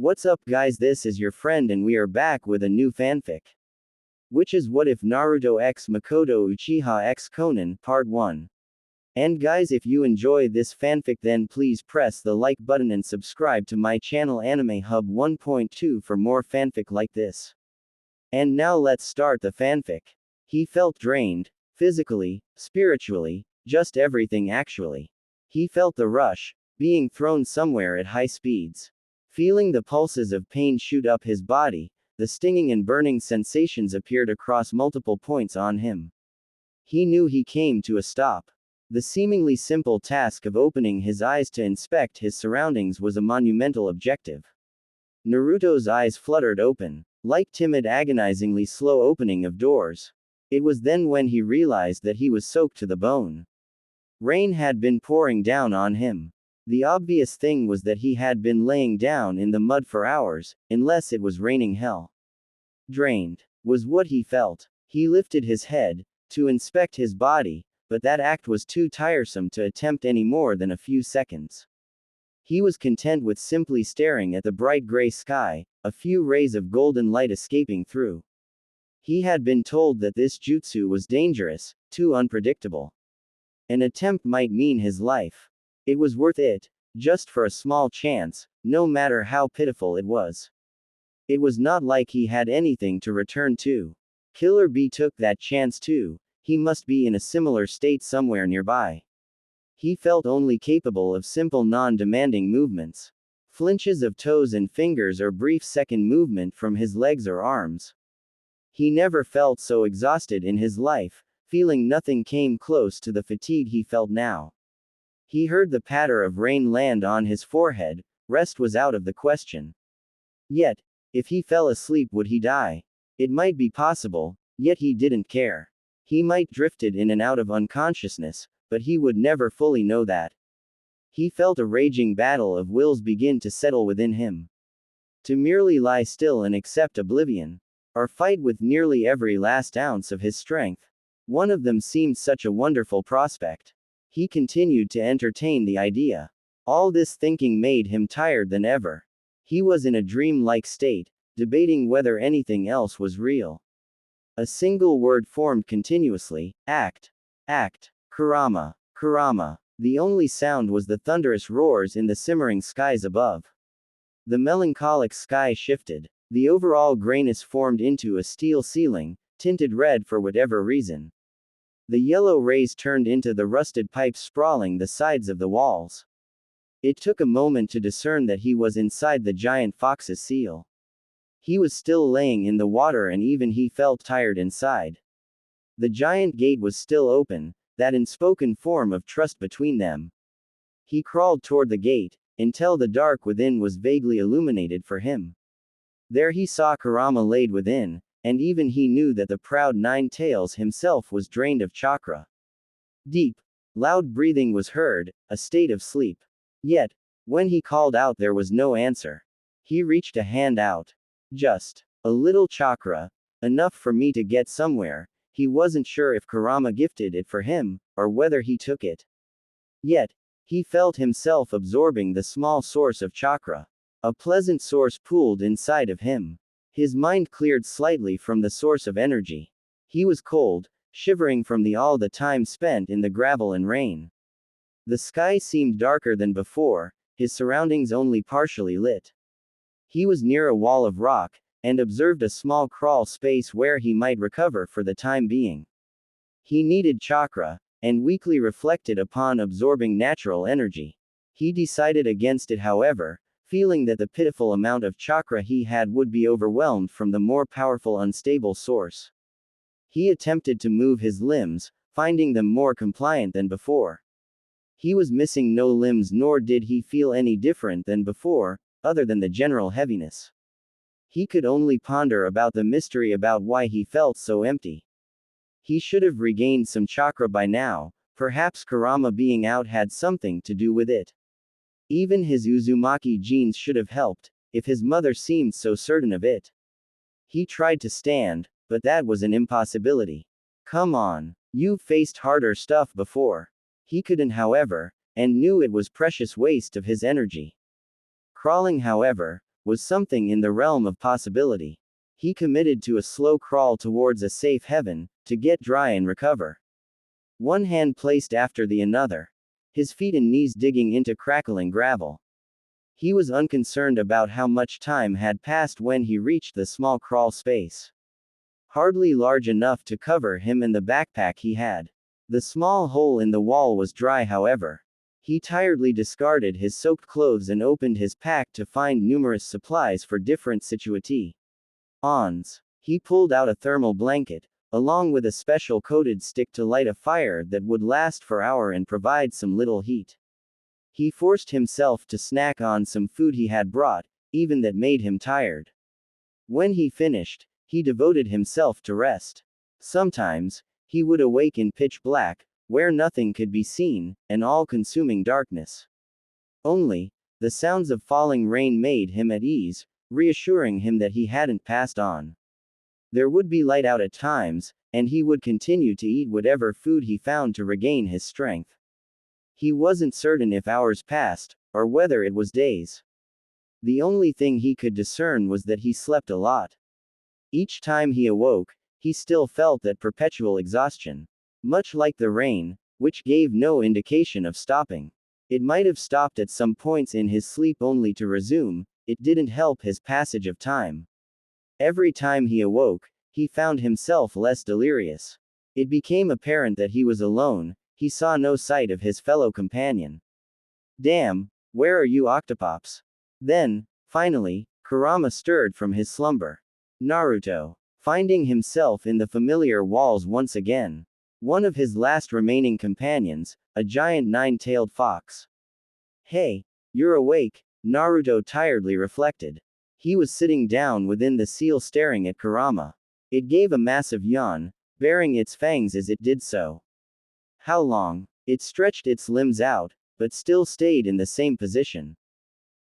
What's up guys, this is your friend and we are back with a new fanfic. Which is What If Naruto x Mikoto Uchiha x Konan, Part 1. And guys, if you enjoy this fanfic then please press the like button and subscribe to my channel Anime Hub 1.2 for more fanfic like this. And now let's start the fanfic. He felt drained, physically, spiritually, just everything actually. He felt the rush, being thrown somewhere at high speeds. Feeling the pulses of pain shoot up his body, the stinging and burning sensations appeared across multiple points on him. He knew he came to a stop. The seemingly simple task of opening his eyes to inspect his surroundings was a monumental objective. Naruto's eyes fluttered open, like timid agonizingly slow opening of doors. It was then when he realized that he was soaked to the bone. Rain had been pouring down on him. The obvious thing was that he had been laying down in the mud for hours, unless it was raining hell. Drained was what he felt. He lifted his head to inspect his body, but that act was too tiresome to attempt any more than a few seconds. He was content with simply staring at the bright gray sky, a few rays of golden light escaping through. He had been told that this jutsu was dangerous, too unpredictable. An attempt might mean his life. It was worth it, just for a small chance, no matter how pitiful it was. It was not like he had anything to return to. Killer Bee took that chance too. He must be in a similar state somewhere nearby. He felt only capable of simple non-demanding movements. Flinches of toes and fingers or brief second movement from his legs or arms. He never felt so exhausted in his life, feeling nothing came close to the fatigue he felt now. He heard the patter of rain land on his forehead, rest was out of the question. Yet, if he fell asleep would he die? It might be possible, yet he didn't care. He might drifted in and out of unconsciousness, but he would never fully know that. He felt a raging battle of wills begin to settle within him. To merely lie still and accept oblivion, or fight with nearly every last ounce of his strength. One of them seemed such a wonderful prospect. He continued to entertain the idea. All this thinking made him tired than ever. He was in a dream-like state, debating whether anything else was real. A single word formed continuously: act. Act. Kurama. Kurama. The only sound was the thunderous roars in the simmering skies above. The melancholic sky shifted. The overall grayness formed into a steel ceiling, tinted red for whatever reason. The yellow rays turned into the rusted pipes sprawling the sides of the walls. It took a moment to discern that he was inside the giant fox's seal. He was still laying in the water and even he felt tired inside. The giant gate was still open, that unspoken form of trust between them. He crawled toward the gate, until the dark within was vaguely illuminated for him. There he saw Kurama laid within, and even he knew that the proud Nine Tails himself was drained of chakra. Deep, loud breathing was heard, a state of sleep. Yet, when he called out there was no answer. He reached a hand out. Just a little chakra, enough for me to get somewhere. He wasn't sure if Kurama gifted it for him, or whether he took it. Yet, he felt himself absorbing the small source of chakra. A pleasant source pooled inside of him. His mind cleared slightly from the source of energy. He was cold, shivering from all the time spent in the gravel and rain. The sky seemed darker than before, his surroundings only partially lit. He was near a wall of rock, and observed a small crawl space where he might recover for the time being. He needed chakra, and weakly reflected upon absorbing natural energy. He decided against it however, feeling that the pitiful amount of chakra he had would be overwhelmed from the more powerful unstable source. He attempted to move his limbs, finding them more compliant than before. He was missing no limbs nor did he feel any different than before, other than the general heaviness. He could only ponder about the mystery about why he felt so empty. He should have regained some chakra by now, perhaps Kurama being out had something to do with it. Even his Uzumaki genes should have helped, if his mother seemed so certain of it. He tried to stand, but that was an impossibility. Come on, you've faced harder stuff before. He couldn't however, and knew it was precious waste of his energy. Crawling however, was something in the realm of possibility. He committed to a slow crawl towards a safe heaven, to get dry and recover. One hand placed after the another. His feet and knees digging into crackling gravel. He was unconcerned about how much time had passed when he reached the small crawl space. Hardly large enough to cover him and the backpack he had. The small hole in the wall was dry, however. He tiredly discarded his soaked clothes and opened his pack to find numerous supplies for different situations. He pulled out a thermal blanket, along with a special coated stick to light a fire that would last for hours and provide some little heat. He forced himself to snack on some food he had brought, even that made him tired. When he finished, he devoted himself to rest. Sometimes, he would awake in pitch black, where nothing could be seen, an all-consuming darkness. Only, the sounds of falling rain made him at ease, reassuring him that he hadn't passed on. There would be light out at times, and he would continue to eat whatever food he found to regain his strength. He wasn't certain if hours passed, or whether it was days. The only thing he could discern was that he slept a lot. Each time he awoke, he still felt that perpetual exhaustion. Much like the rain, which gave no indication of stopping. It might have stopped at some points in his sleep only to resume, it didn't help his passage of time. Every time he awoke, he found himself less delirious. It became apparent that he was alone, he saw no sight of his fellow companion. Damn, where are you, Octopops? Then, finally, Kurama stirred from his slumber. Naruto, finding himself in the familiar walls once again. One of his last remaining companions, a giant nine-tailed fox. Hey, you're awake, Naruto tiredly reflected. He was sitting down within the seal staring at Kurama. It gave a massive yawn, baring its fangs as it did so. How long? It stretched its limbs out, but still stayed in the same position.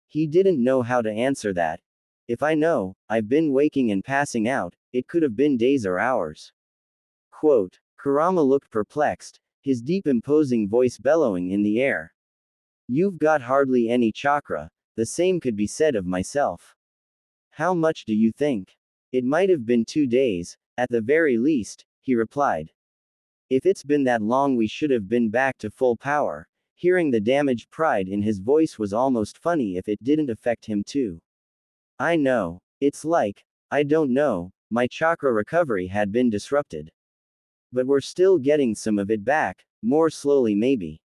He didn't know how to answer that. If I know, I've been waking and passing out, it could have been days or hours. Quote. Kurama looked perplexed, his deep imposing voice bellowing in the air. You've got hardly any chakra, the same could be said of myself. How much do you think? It might have been 2 days, at the very least, he replied. If it's been that long we should have been back to full power. Hearing the damaged pride in his voice was almost funny if it didn't affect him too. I know. It's like, I don't know, my chakra recovery had been disrupted. But we're still getting some of it back, more slowly maybe.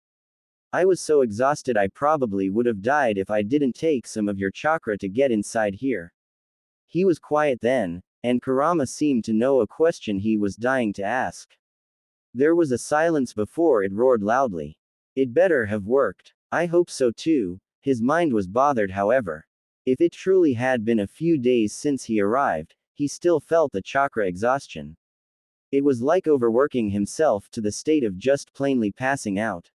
I was so exhausted I probably would have died if I didn't take some of your chakra to get inside here. He was quiet then, and Kurama seemed to know a question he was dying to ask. There was a silence before it roared loudly. It better have worked. I hope so too. His mind was bothered, however. If it truly had been a few days since he arrived, he still felt the chakra exhaustion. It was like overworking himself to the state of just plainly passing out.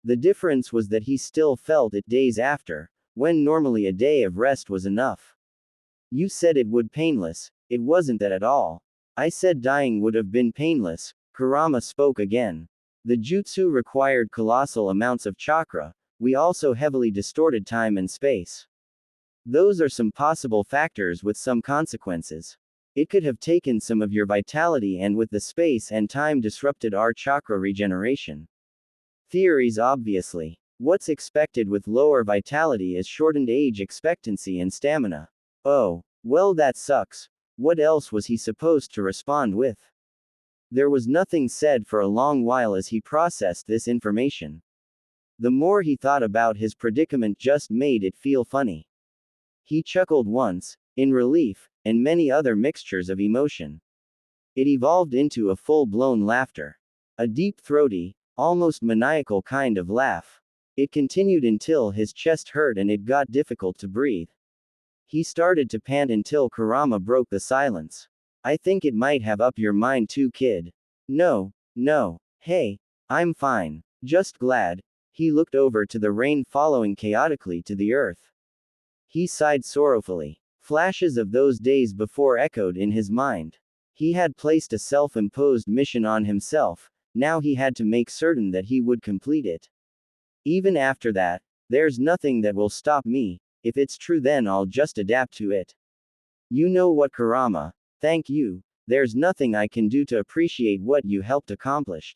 The difference was that he still felt it days after, when normally a day of rest was enough. You said it would painless, it wasn't that at all. I said dying would have been painless, Kurama spoke again. The jutsu required colossal amounts of chakra, we also heavily distorted time and space. Those are some possible factors with some consequences. It could have taken some of your vitality and with the space and time disrupted our chakra regeneration. Theories obviously. What's expected with lower vitality is shortened age expectancy and stamina. Oh, well that sucks. What else was he supposed to respond with? There was nothing said for a long while as he processed this information. The more he thought about his predicament just made it feel funny. He chuckled once, in relief, and many other mixtures of emotion. It evolved into a full-blown laughter. A deep throaty, almost maniacal kind of laugh. It continued until his chest hurt and it got difficult to breathe. He started to pant until Kurama broke the silence. I think it might have up your mind too, kid. No, no. Hey, I'm fine. Just glad. He looked over to the rain following chaotically to the earth. He sighed sorrowfully. Flashes of those days before echoed in his mind. He had placed a self-imposed mission on himself, now he had to make certain that he would complete it. Even after that, there's nothing that will stop me. If it's true, then I'll just adapt to it. You know what, Kurama? Thank you. There's nothing I can do to appreciate what you helped accomplish.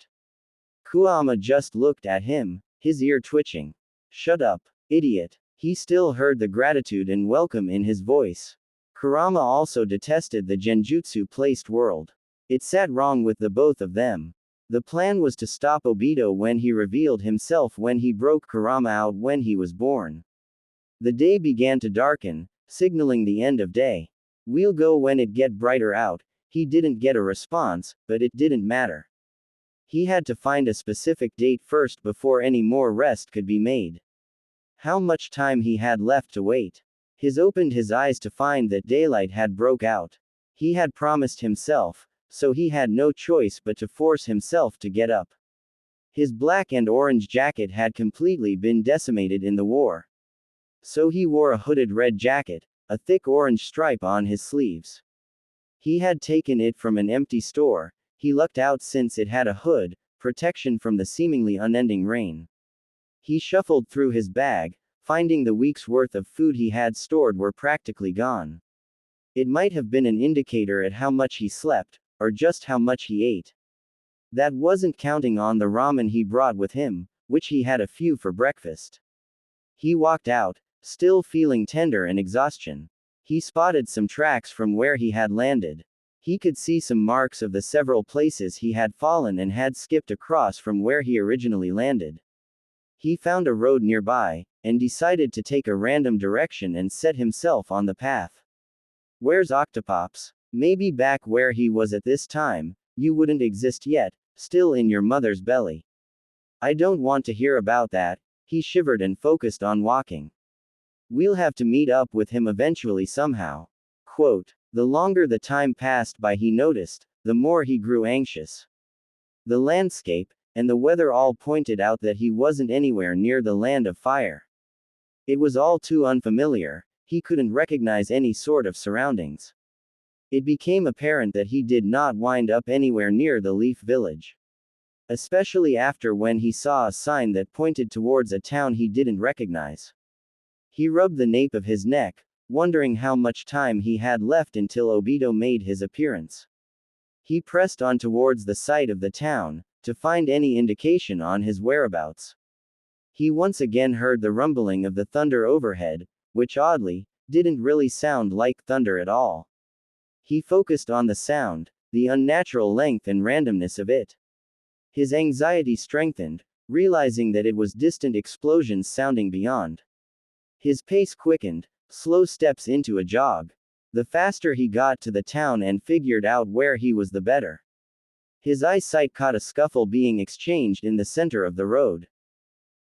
Kurama just looked at him, his ear twitching. Shut up, idiot. He still heard the gratitude and welcome in his voice. Kurama also detested the genjutsu-placed world. It sat wrong with the both of them. The plan was to stop Obito when he revealed himself, when he broke Kurama out when he was born. The day began to darken, signaling the end of day. We'll go when it get brighter out. He didn't get a response, but it didn't matter. He had to find a specific date first before any more rest could be made. How much time he had left to wait? He opened his eyes to find that daylight had broke out. He had promised himself, so he had no choice but to force himself to get up. His black and orange jacket had completely been decimated in the war. So he wore a hooded red jacket, a thick orange stripe on his sleeves. He had taken it from an empty store. He lucked out since it had a hood, protection from the seemingly unending rain. He shuffled through his bag, finding the week's worth of food he had stored were practically gone. It might have been an indicator at how much he slept, or just how much he ate. That wasn't counting on the ramen he brought with him, which he had a few for breakfast. He walked out, still feeling tender and exhaustion. He spotted some tracks from where he had landed. He could see some marks of the several places he had fallen and had skipped across from where he originally landed. He found a road nearby, and decided to take a random direction and set himself on the path. Where's Octopops? Maybe back where he was at this time. You wouldn't exist yet, still in your mother's belly. I don't want to hear about that. He shivered and focused on walking. We'll have to meet up with him eventually somehow. Quote, the longer the time passed by, he noticed, the more he grew anxious. The landscape and the weather all pointed out that he wasn't anywhere near the land of fire. It was all too unfamiliar. He couldn't recognize any sort of surroundings. It became apparent that he did not wind up anywhere near the Leaf Village. Especially after when he saw a sign that pointed towards a town he didn't recognize. He rubbed the nape of his neck, wondering how much time he had left until Obito made his appearance. He pressed on towards the site of the town, to find any indication on his whereabouts. He once again heard the rumbling of the thunder overhead, which oddly, didn't really sound like thunder at all. He focused on the sound, the unnatural length and randomness of it. His anxiety strengthened, realizing that it was distant explosions sounding beyond. His pace quickened, slow steps into a jog. The faster he got to the town and figured out where he was, the better. His eyesight caught a scuffle being exchanged in the center of the road.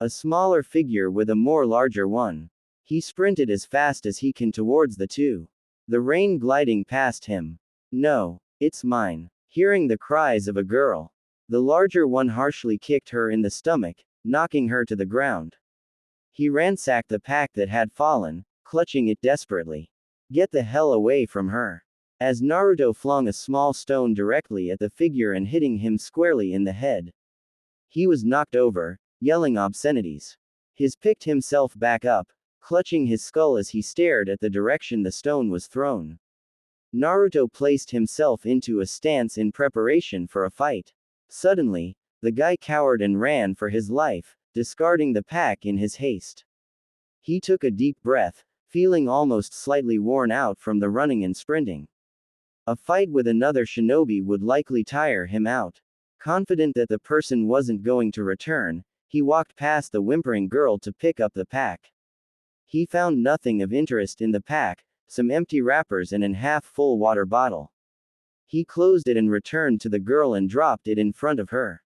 A smaller figure with a more larger one. He sprinted as fast as he can towards the two. The rain gliding past him. No, it's mine. Hearing the cries of a girl. The larger one harshly kicked her in the stomach, knocking her to the ground. He ransacked the pack that had fallen, clutching it desperately. Get the hell away from her. As Naruto flung a small stone directly at the figure and hitting him squarely in the head. He was knocked over, yelling obscenities. He picked himself back up, clutching his skull as he stared at the direction the stone was thrown. Naruto placed himself into a stance in preparation for a fight. Suddenly, the guy cowered and ran for his life, discarding the pack in his haste. He took a deep breath, feeling almost slightly worn out from the running and sprinting. A fight with another shinobi would likely tire him out. Confident that the person wasn't going to return, he walked past the whimpering girl to pick up the pack. He found nothing of interest in the pack, some empty wrappers and an half-full water bottle. He closed it and returned to the girl and dropped it in front of her.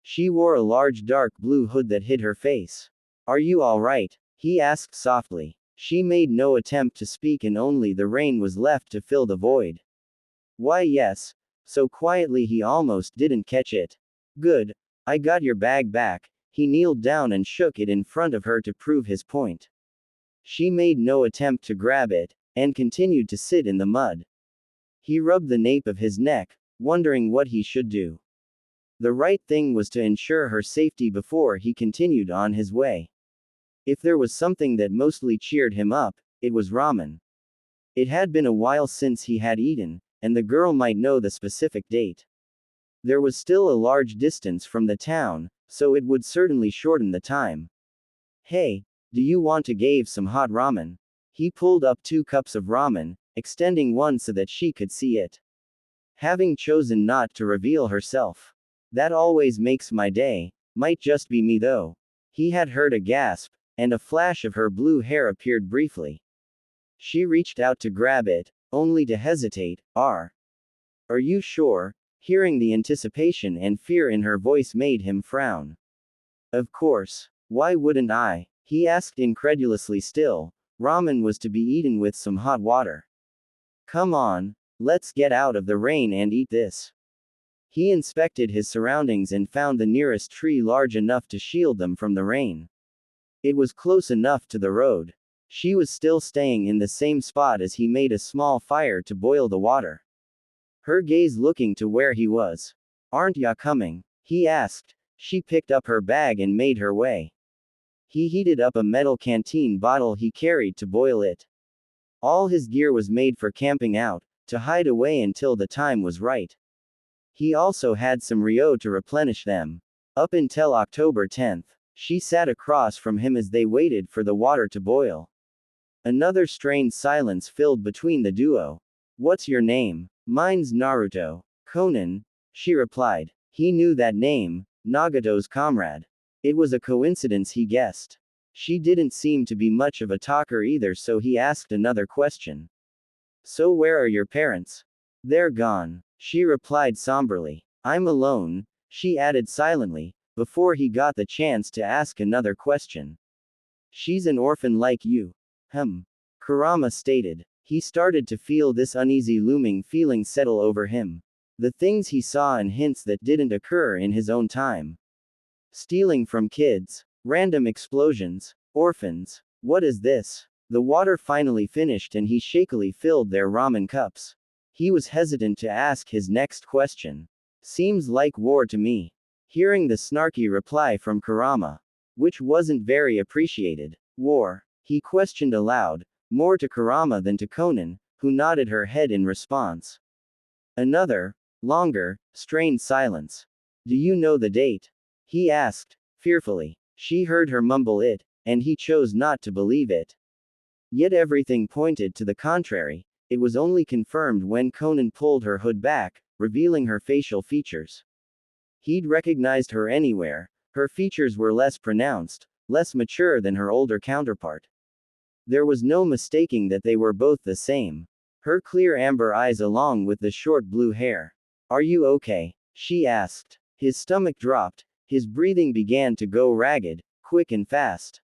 She wore a large dark blue hood that hid her face. Are you all right? He asked softly. She made no attempt to speak and only the rain was left to fill the void. Why yes. So quietly he almost didn't catch it. Good. I got your bag back. He kneeled down and shook it in front of her to prove his point. She made no attempt to grab it, and continued to sit in the mud. He rubbed the nape of his neck, wondering what he should do. The right thing was to ensure her safety before he continued on his way. If there was something that mostly cheered him up, it was ramen. It had been a while since he had eaten, and the girl might know the specific date. There was still a large distance from the town, so it would certainly shorten the time. Hey, do you want to give some hot ramen? He pulled up 2 cups of ramen, extending one so that she could see it. Having chosen not to reveal herself. That always makes my day, might just be me though. He had heard a gasp, and a flash of her blue hair appeared briefly. She reached out to grab it, only to hesitate. Are you sure? Hearing the anticipation and fear in her voice made him frown. Of course. Why wouldn't I? He asked incredulously still. Ramen was to be eaten with some hot water. Come on, let's get out of the rain and eat this. He inspected his surroundings and found the nearest tree large enough to shield them from the rain. It was close enough to the road. She was still staying in the same spot as he made a small fire to boil the water. Her gaze looking to where he was. Aren't ya coming? He asked. She picked up her bag and made her way. He heated up a metal canteen bottle he carried to boil it. All his gear was made for camping out, to hide away until the time was right. He also had some Ryo to replenish them. Up until October 10th, she sat across from him as they waited for the water to boil. Another strained silence filled between the duo. What's your name? Mine's Naruto. Konan, she replied. He knew that name, Nagato's comrade. It was a coincidence he guessed. She didn't seem to be much of a talker either, so he asked another question. So where are your parents? They're gone, she replied somberly. I'm alone, she added silently, before he got the chance to ask another question. She's an orphan like you. Kurama stated. He started to feel this uneasy looming feeling settle over him. The things he saw and hints that didn't occur in his own time. Stealing from kids. Random explosions. Orphans. What is this? The water finally finished and he shakily filled their ramen cups. He was hesitant to ask his next question. Seems like war to me. Hearing the snarky reply from Kurama, which wasn't very appreciated. War? He questioned aloud, more to Kurama than to Konan, who nodded her head in response. Another, longer, strained silence. Do you know the date? He asked, fearfully. She heard her mumble it, and he chose not to believe it. Yet everything pointed to the contrary. It was only confirmed when Konan pulled her hood back, revealing her facial features. He'd recognized her anywhere. Her features were less pronounced, less mature than her older counterpart. There was no mistaking that they were both the same. Her clear amber eyes along with the short blue hair. Are you okay? She asked. His stomach dropped. His breathing began to go ragged, quick and fast.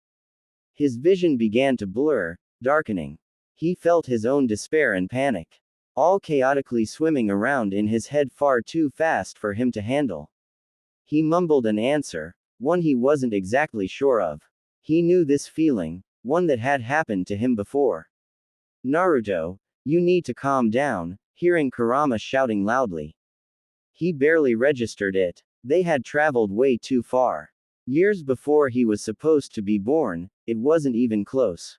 His vision began to blur, darkening. He felt his own despair and panic, all chaotically swimming around in his head far too fast for him to handle. He mumbled an answer, one he wasn't exactly sure of. He knew this feeling, one that had happened to him before. Naruto, you need to calm down, hearing Kurama shouting loudly. He barely registered it. They had traveled way too far. Years before he was supposed to be born, it wasn't even close.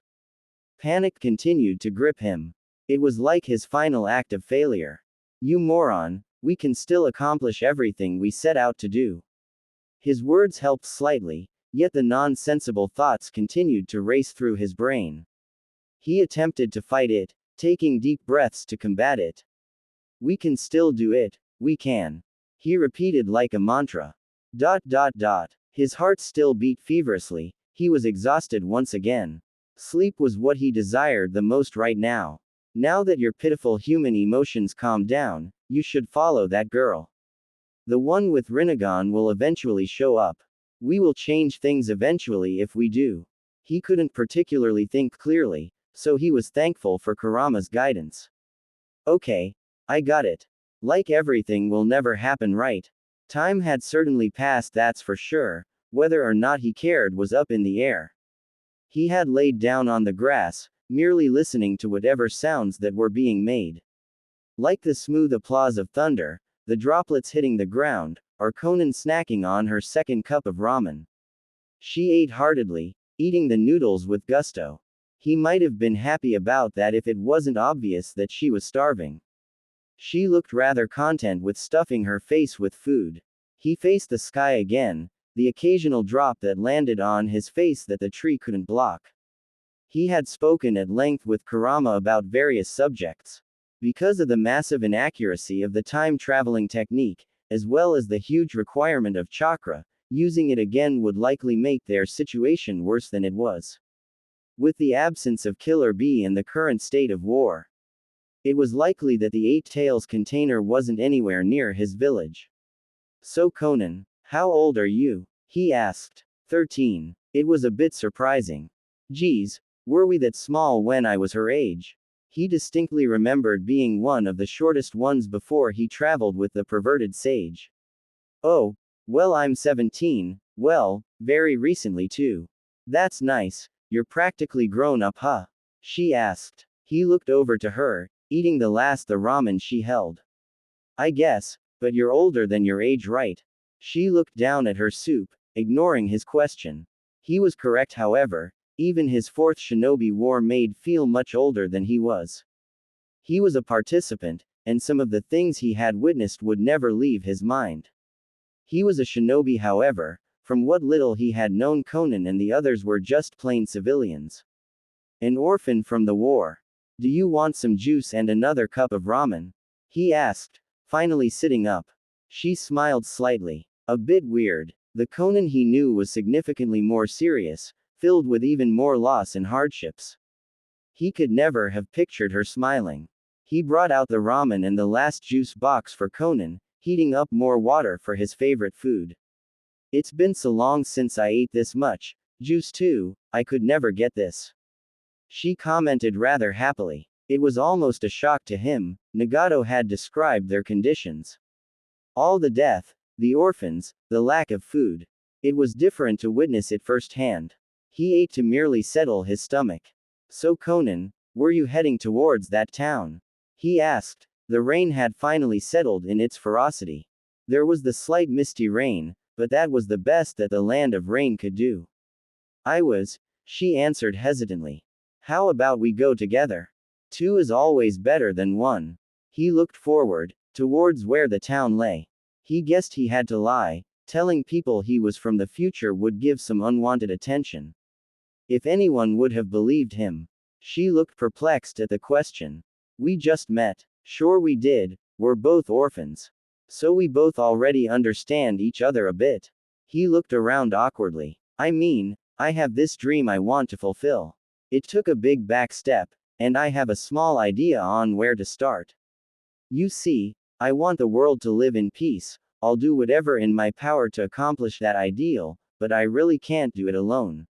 Panic continued to grip him. It was like his final act of failure. You moron, we can still accomplish everything we set out to do. His words helped slightly, yet the nonsensible thoughts continued to race through his brain. He attempted to fight it, taking deep breaths to combat it. We can still do it, we can. He repeated like a mantra. His heart still beat feverishly. He was exhausted once again. Sleep was what he desired the most right now. Now that your pitiful human emotions calmed down, you should follow that girl. The one with Rinnegan will eventually show up. We will change things eventually if we do. He couldn't particularly think clearly, so he was thankful for Kurama's guidance. Okay, I got it. Like everything will never happen right. Time had certainly passed, that's for sure. Whether or not he cared was up in the air. He had laid down on the grass, merely listening to whatever sounds that were being made. Like the smooth applause of thunder, the droplets hitting the ground, or Konan snacking on her second cup of ramen. She ate heartedly, eating the noodles with gusto. He might have been happy about that if it wasn't obvious that she was starving. She looked rather content with stuffing her face with food. He faced the sky again, the occasional drop that landed on his face that the tree couldn't block. He had spoken at length with Kurama about various subjects. Because of the massive inaccuracy of the time-traveling technique, as well as the huge requirement of chakra, using it again would likely make their situation worse than it was. With the absence of Killer Bee and the current state of war, it was likely that the Eight Tails container wasn't anywhere near his village. So Konan, how old are you? He asked. 13. It was a bit surprising. Geez, were we that small when I was her age? He distinctly remembered being one of the shortest ones before he traveled with the perverted sage. Oh, well, I'm 17, well, very recently too. That's nice, you're practically grown up, huh? She asked. He looked over to her, eating the ramen she held. I guess, but you're older than your age, right? She looked down at her soup, ignoring his question. He was correct, however. Even his fourth shinobi war made feel much older than he was. He was a participant, and some of the things he had witnessed would never leave his mind. He was a shinobi, however. From what little he had known, Konan and the others were just plain civilians. An orphan from the war. Do you want some juice and another cup of ramen? He asked, finally sitting up. She smiled slightly. A bit weird. The Konan he knew was significantly more serious, filled with even more loss and hardships. He could never have pictured her smiling. He brought out the ramen and the last juice box for Konan, heating up more water for his favorite food. It's been so long since I ate this much juice too, I could never get this. She commented rather happily. It was almost a shock to him. Nagato had described their conditions. All the death, the orphans, the lack of food. It was different to witness it firsthand. He ate to merely settle his stomach. So Konan, were you heading towards that town? He asked. The rain had finally settled in its ferocity. There was the slight misty rain, but that was the best that the land of rain could do. I was, she answered hesitantly. How about we go together? Two is always better than one. He looked forward, towards where the town lay. He guessed he had to lie. Telling people he was from the future would give some unwanted attention. If anyone would have believed him. She looked perplexed at the question. We just met. Sure we did, we're both orphans. So we both already understand each other a bit. He looked around awkwardly. I mean, I have this dream I want to fulfill. It took a big back step, and I have a small idea on where to start. You see, I want the world to live in peace. I'll do whatever in my power to accomplish that ideal, but I really can't do it alone.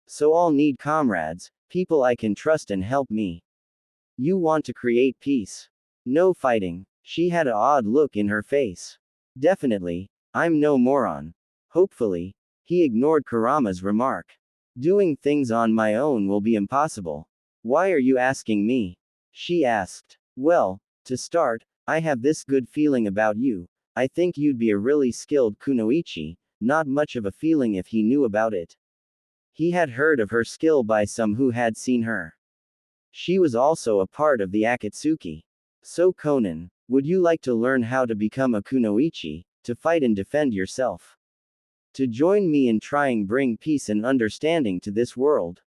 So I'll need comrades, people I can trust and help me. You want to create peace. No fighting. She had an odd look in her face. Definitely, I'm no moron. Hopefully. He ignored Kurama's remark. Doing things on my own will be impossible. Why are you asking me? She asked. Well, to start, I have this good feeling about you. I think you'd be a really skilled kunoichi, not much of a feeling if he knew about it. He had heard of her skill by some who had seen her. She was also a part of the Akatsuki. So Konan, would you like to learn how to become a kunoichi, to fight and defend yourself? To join me in trying bring peace and understanding to this world?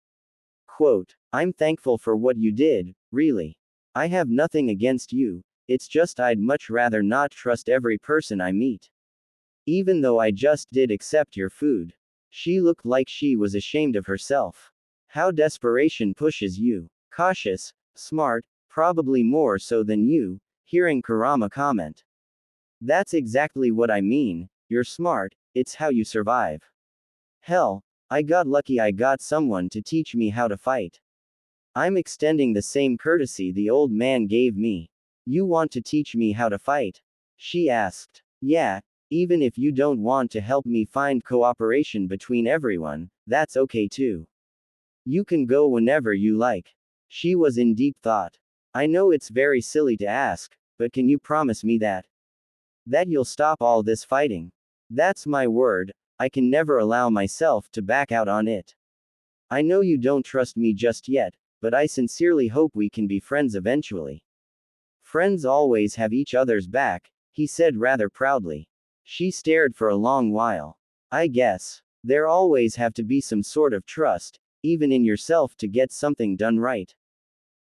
Quote, I'm thankful for what you did, really. I have nothing against you, it's just I'd much rather not trust every person I meet. Even though I just did accept your food. She looked like she was ashamed of herself. How desperation pushes you. Cautious, smart, probably more so than you, hearing Kurama comment. That's exactly what I mean, you're smart, it's how you survive. Hell, I got lucky I got someone to teach me how to fight. I'm extending the same courtesy the old man gave me. You want to teach me how to fight? She asked. Yeah, even if you don't want to help me find cooperation between everyone, that's okay too. You can go whenever you like. She was in deep thought. I know it's very silly to ask, but can you promise me that you'll stop all this fighting? That's my word, I can never allow myself to back out on it. I know you don't trust me just yet, but I sincerely hope we can be friends eventually. Friends always have each other's back, he said rather proudly. She stared for a long while. I guess. There always have to be some sort of trust, even in yourself to get something done right.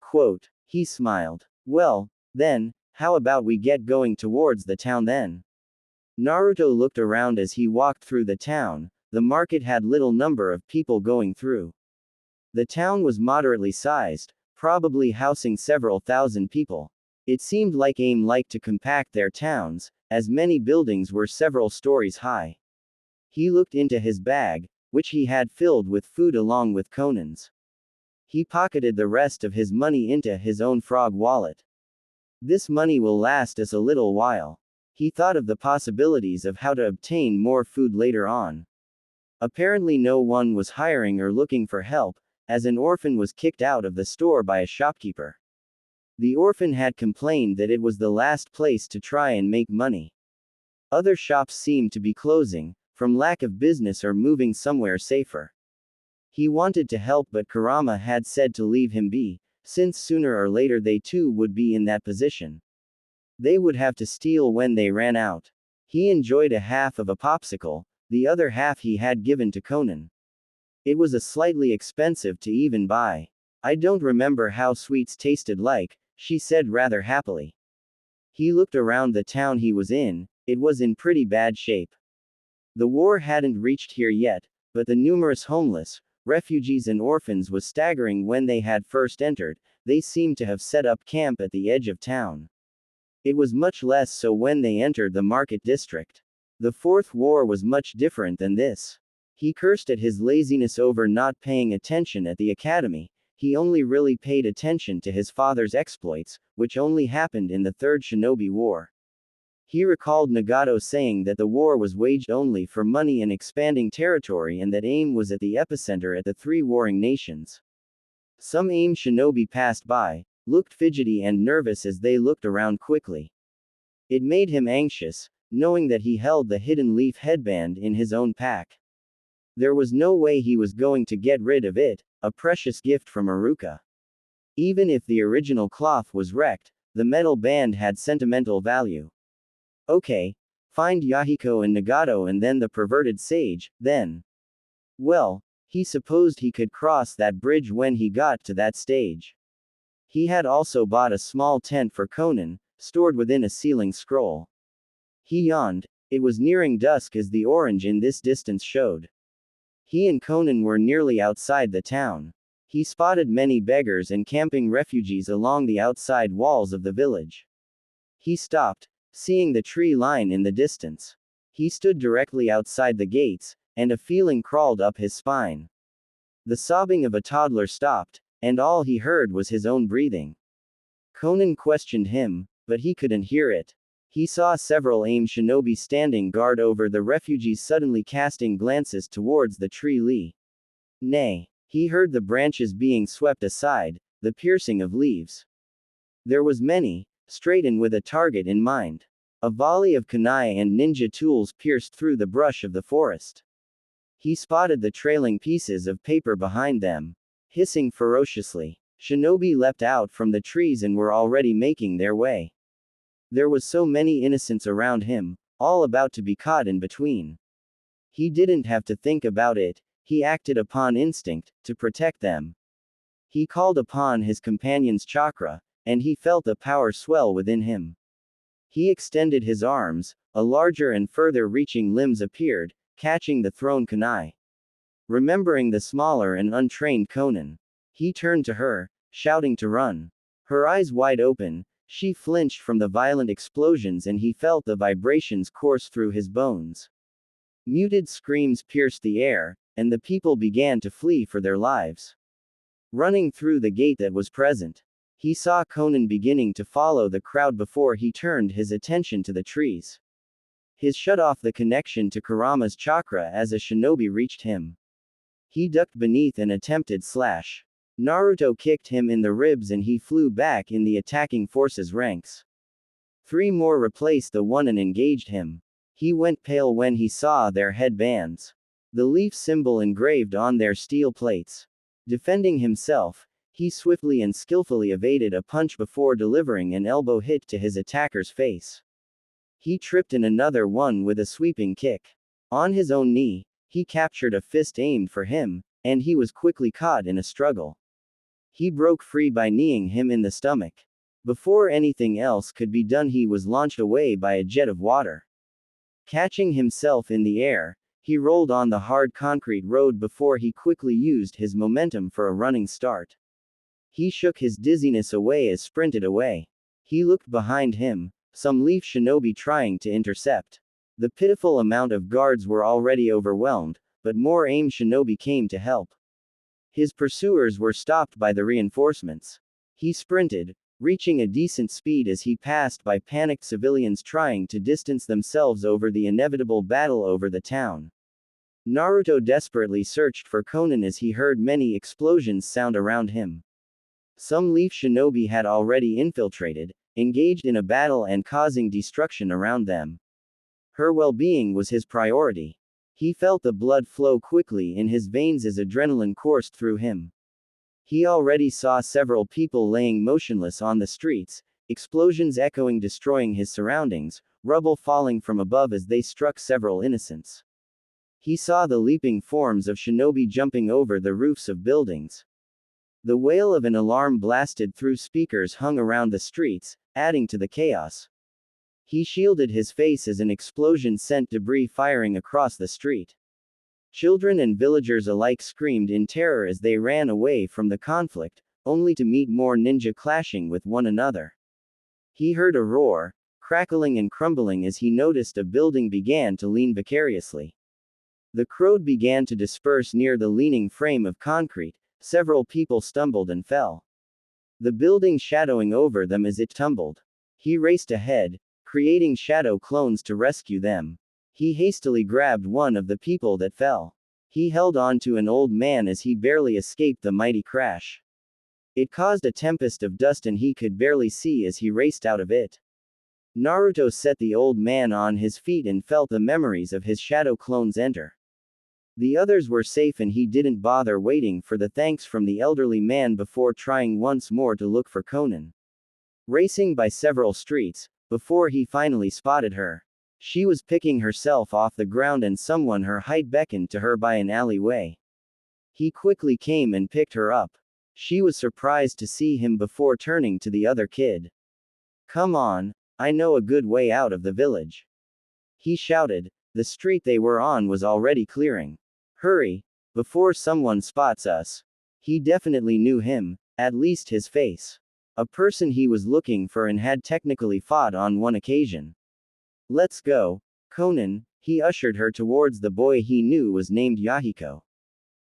Quote. He smiled. Well, then, how about we get going towards the town then? Naruto looked around as he walked through the town. The market had little number of people going through. The town was moderately sized, probably housing several thousand people. It seemed like AIM liked to compact their towns, as many buildings were several stories high. He looked into his bag, which he had filled with food along with Konan's. He pocketed the rest of his money into his own frog wallet. This money will last us a little while. He thought of the possibilities of how to obtain more food later on. Apparently no one was hiring or looking for help, as an orphan was kicked out of the store by a shopkeeper. The orphan had complained that it was the last place to try and make money. Other shops seemed to be closing, from lack of business or moving somewhere safer. He wanted to help, but Kurama had said to leave him be, since sooner or later they too would be in that position. They would have to steal when they ran out. He enjoyed a half of a popsicle, the other half he had given to Konan. It was a slightly expensive to even buy. I don't remember how sweets tasted like, she said rather happily. He looked around the town he was in. It was in pretty bad shape. The war hadn't reached here yet, but the numerous homeless, refugees and orphans was staggering when they had first entered. They seemed to have set up camp at the edge of town. It was much less so when they entered the market district. The Fourth War was much different than this. He cursed at his laziness over not paying attention at the academy. He only really paid attention to his father's exploits, which only happened in the Third Shinobi War. He recalled Nagato saying that the war was waged only for money and expanding territory, and that AIM was at the epicenter at the three warring nations. Some AIM shinobi passed by, looked fidgety and nervous as they looked around quickly. It made him anxious, knowing that he held the hidden leaf headband in his own pack. There was no way he was going to get rid of it, a precious gift from Iruka. Even if the original cloth was wrecked, the metal band had sentimental value. Okay, find Yahiko and Nagato and then the perverted sage, then. Well, he supposed he could cross that bridge when he got to that stage. He had also bought a small tent for Konan, stored within a ceiling scroll. He yawned. It was nearing dusk as the orange in this distance showed. He and Konan were nearly outside the town. He spotted many beggars and camping refugees along the outside walls of the village. He stopped, seeing the tree line in the distance. He stood directly outside the gates, and a feeling crawled up his spine. The sobbing of a toddler stopped, and all he heard was his own breathing. Konan questioned him, but he couldn't hear it. He saw several AIM shinobi standing guard over the refugees, suddenly casting glances towards the tree lee. Nay. He heard the branches being swept aside, the piercing of leaves. There was many, straight and with a target in mind. A volley of kunai and ninja tools pierced through the brush of the forest. He spotted the trailing pieces of paper behind them. Hissing ferociously, shinobi leapt out from the trees and were already making their way. There was so many innocents around him, all about to be caught in between. He didn't have to think about it. He acted upon instinct, to protect them. He called upon his companion's chakra, and he felt the power swell within him. He extended his arms, a larger and further reaching limbs appeared, catching the thrown kunai. Remembering the smaller and untrained Konan, he turned to her, shouting to run. Her eyes wide open, she flinched from the violent explosions and he felt the vibrations course through his bones. Muted screams pierced the air, and the people began to flee for their lives. Running through the gate that was present, he saw Konan beginning to follow the crowd before he turned his attention to the trees. His shut off the connection to Kurama's chakra as a shinobi reached him. He ducked beneath an attempted slash. Naruto kicked him in the ribs and he flew back in the attacking force's ranks. 3 more replaced the one and engaged him. He went pale when he saw their headbands. the leaf symbol engraved on their steel plates. Defending himself, he swiftly and skillfully evaded a punch before delivering an elbow hit to his attacker's face. He tripped in another one with a sweeping kick. On his own knee, he captured a fist aimed for him, and he was quickly caught in a struggle. He broke free by kneeing him in the stomach. Before anything else could be done, he was launched away by a jet of water. Catching himself in the air, he rolled on the hard concrete road before he quickly used his momentum for a running start. He shook his dizziness away as sprinted away. He looked behind him, some leaf shinobi trying to intercept. The pitiful amount of guards were already overwhelmed, but more aim shinobi came to help. His pursuers were stopped by the reinforcements. He sprinted, reaching a decent speed as he passed by panicked civilians trying to distance themselves over the inevitable battle over the town. Naruto desperately searched for Konan as he heard many explosions sound around him. Some leaf shinobi had already infiltrated, engaged in a battle and causing destruction around them. Her well-being was his priority. He felt the blood flow quickly in his veins as adrenaline coursed through him. He already saw several people laying motionless on the streets, explosions echoing destroying his surroundings, rubble falling from above as they struck several innocents. He saw the leaping forms of shinobi jumping over the roofs of buildings. The wail of an alarm blasted through speakers hung around the streets, adding to the chaos. He shielded his face as an explosion sent debris firing across the street. Children and villagers alike screamed in terror as they ran away from the conflict, only to meet more ninja clashing with one another. He heard a roar, crackling and crumbling as he noticed a building began to lean vicariously. The crowd began to disperse near the leaning frame of concrete, several people stumbled and fell. The building shadowing over them as it tumbled. He raced ahead, creating shadow clones to rescue them. He hastily grabbed one of the people that fell. He held on to an old man as he barely escaped the mighty crash. It caused a tempest of dust and he could barely see as he raced out of it. Naruto set the old man on his feet and felt the memories of his shadow clones enter. The others were safe and he didn't bother waiting for the thanks from the elderly man before trying once more to look for Konan. Racing by several streets, before he finally spotted her. She was picking herself off the ground and someone her height beckoned to her by an alleyway. He quickly came and picked her up. She was surprised to see him before turning to the other kid. "Come on, I know a good way out of the village," he shouted. The street they were on was already clearing. "Hurry, before someone spots us." He definitely knew him, at least his face. A person he was looking for and had technically fought on one occasion. "Let's go, Konan," he ushered her towards the boy he knew was named Yahiko.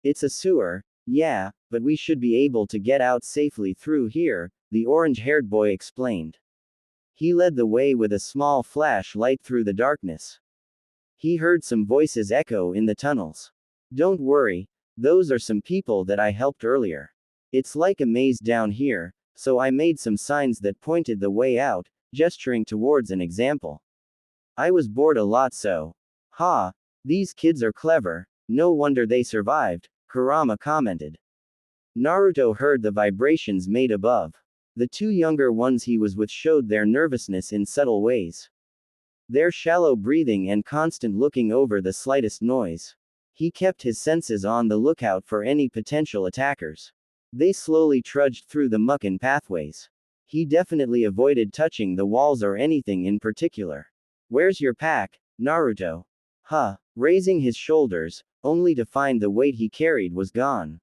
"It's a sewer, yeah, but we should be able to get out safely through here," the orange-haired boy explained. He led the way with a small flashlight through the darkness. He heard some voices echo in the tunnels. "Don't worry, those are some people that I helped earlier. It's like a maze down here, so I made some signs that pointed the way out, gesturing towards an example. I was bored a lot so." "Ha, these kids are clever, no wonder they survived," Kurama commented. Naruto heard the vibrations made above. The two younger ones he was with showed their nervousness in subtle ways. Their shallow breathing and constant looking over the slightest noise. He kept his senses on the lookout for any potential attackers. They slowly trudged through the muck and pathways. He definitely avoided touching the walls or anything in particular. "Where's your pack, Naruto?" "Huh," raising his shoulders, only to find the weight he carried was gone.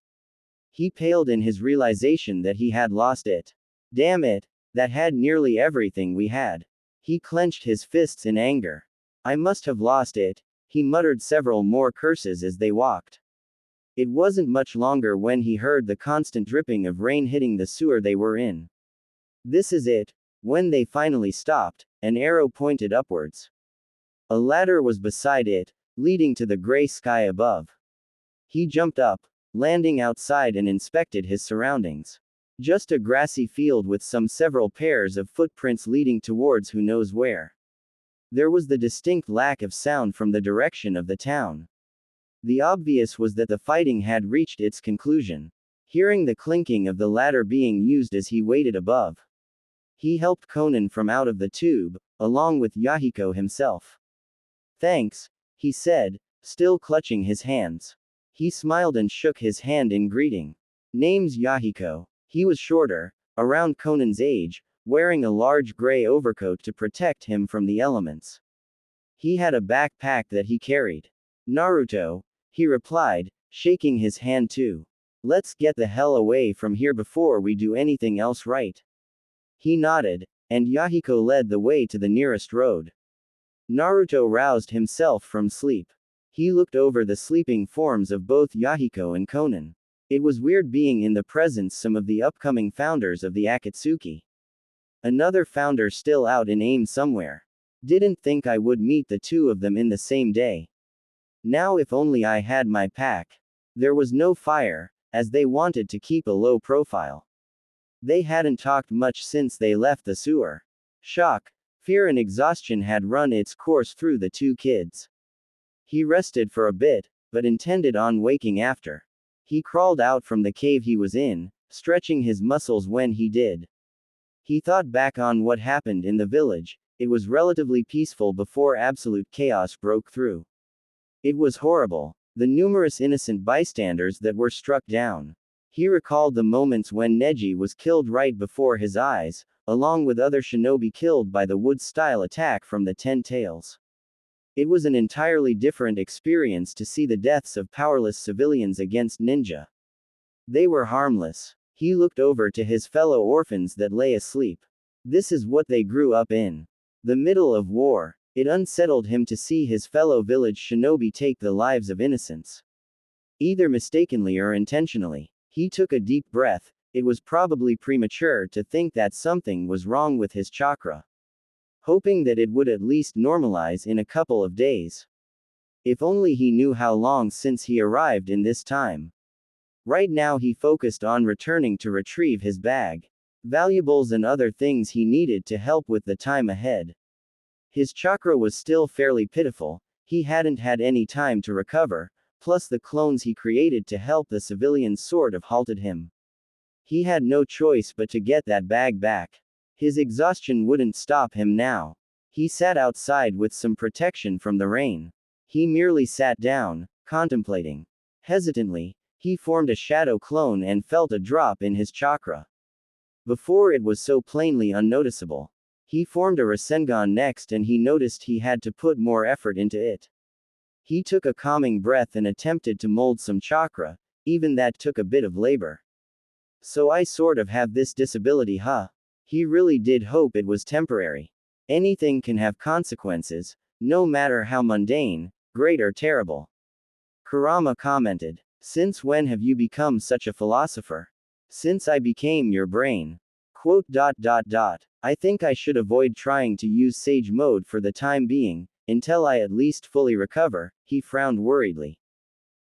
He paled in his realization that he had lost it. "Damn it, that had nearly everything we had." He clenched his fists in anger. "I must have lost it." He muttered several more curses as they walked. It wasn't much longer when he heard the constant dripping of rain hitting the sewer they were in. This is it. When they finally stopped, an arrow pointed upwards. A ladder was beside it, leading to the gray sky above. He jumped up, landing outside and inspected his surroundings. Just a grassy field with several pairs of footprints leading towards who knows where. There was the distinct lack of sound from the direction of the town. The obvious was that the fighting had reached its conclusion. Hearing the clinking of the ladder being used as he waited above, he helped Konan from out of the tube, along with Yahiko himself. Thanks, he said, still clutching his hands. He smiled and shook his hand in greeting. Name's Yahiko. He was shorter, around Konan's age, wearing a large gray overcoat to protect him from the elements. He had a backpack that he carried. Naruto, he replied, shaking his hand too. Let's get the hell away from here before we do anything else, right? He nodded, and Yahiko led the way to the nearest road. Naruto roused himself from sleep. He looked over the sleeping forms of both Yahiko and Konan. It was weird being in the presence some of the upcoming founders of the Akatsuki. Another founder still out in AIM somewhere. Didn't think I would meet the two of them in the same day. Now if only I had my pack. There was no fire, as they wanted to keep a low profile. They hadn't talked much since they left the sewer. Shock, fear and exhaustion had run its course through the two kids. He rested for a bit, but intended on waking after. He crawled out from the cave he was in, stretching his muscles when he did. He thought back on what happened in the village. It was relatively peaceful before absolute chaos broke through. It was horrible. The numerous innocent bystanders that were struck down. He recalled the moments when Neji was killed right before his eyes, along with other shinobi killed by the wood-style attack from the 10 tails. It was an entirely different experience to see the deaths of powerless civilians against ninja. They were harmless. He looked over to his fellow orphans that lay asleep. This is what they grew up in. The middle of war. It unsettled him to see his fellow village shinobi take the lives of innocents. Either mistakenly or intentionally. He took a deep breath. It was probably premature to think that something was wrong with his chakra. Hoping that it would at least normalize in a couple of days. If only he knew how long since he arrived in this time. Right now he focused on returning to retrieve his bag. Valuables and other things he needed to help with the time ahead. His chakra was still fairly pitiful. He hadn't had any time to recover, plus the clones he created to help the civilians sort of halted him. He had no choice but to get that bag back. His exhaustion wouldn't stop him now. He sat outside with some protection from the rain. He merely sat down, contemplating. Hesitantly, he formed a shadow clone and felt a drop in his chakra. Before it was so plainly unnoticeable. He formed a Rasengan next and he noticed he had to put more effort into it. He took a calming breath and attempted to mold some chakra, even that took a bit of labor. So I sort of have this disability, huh? He really did hope it was temporary. Anything can have consequences, no matter how mundane, great or terrible. Kurama commented. Since when have you become such a philosopher? Since I became your brain. Quote. I think I should avoid trying to use sage mode for the time being, until I at least fully recover, he frowned worriedly.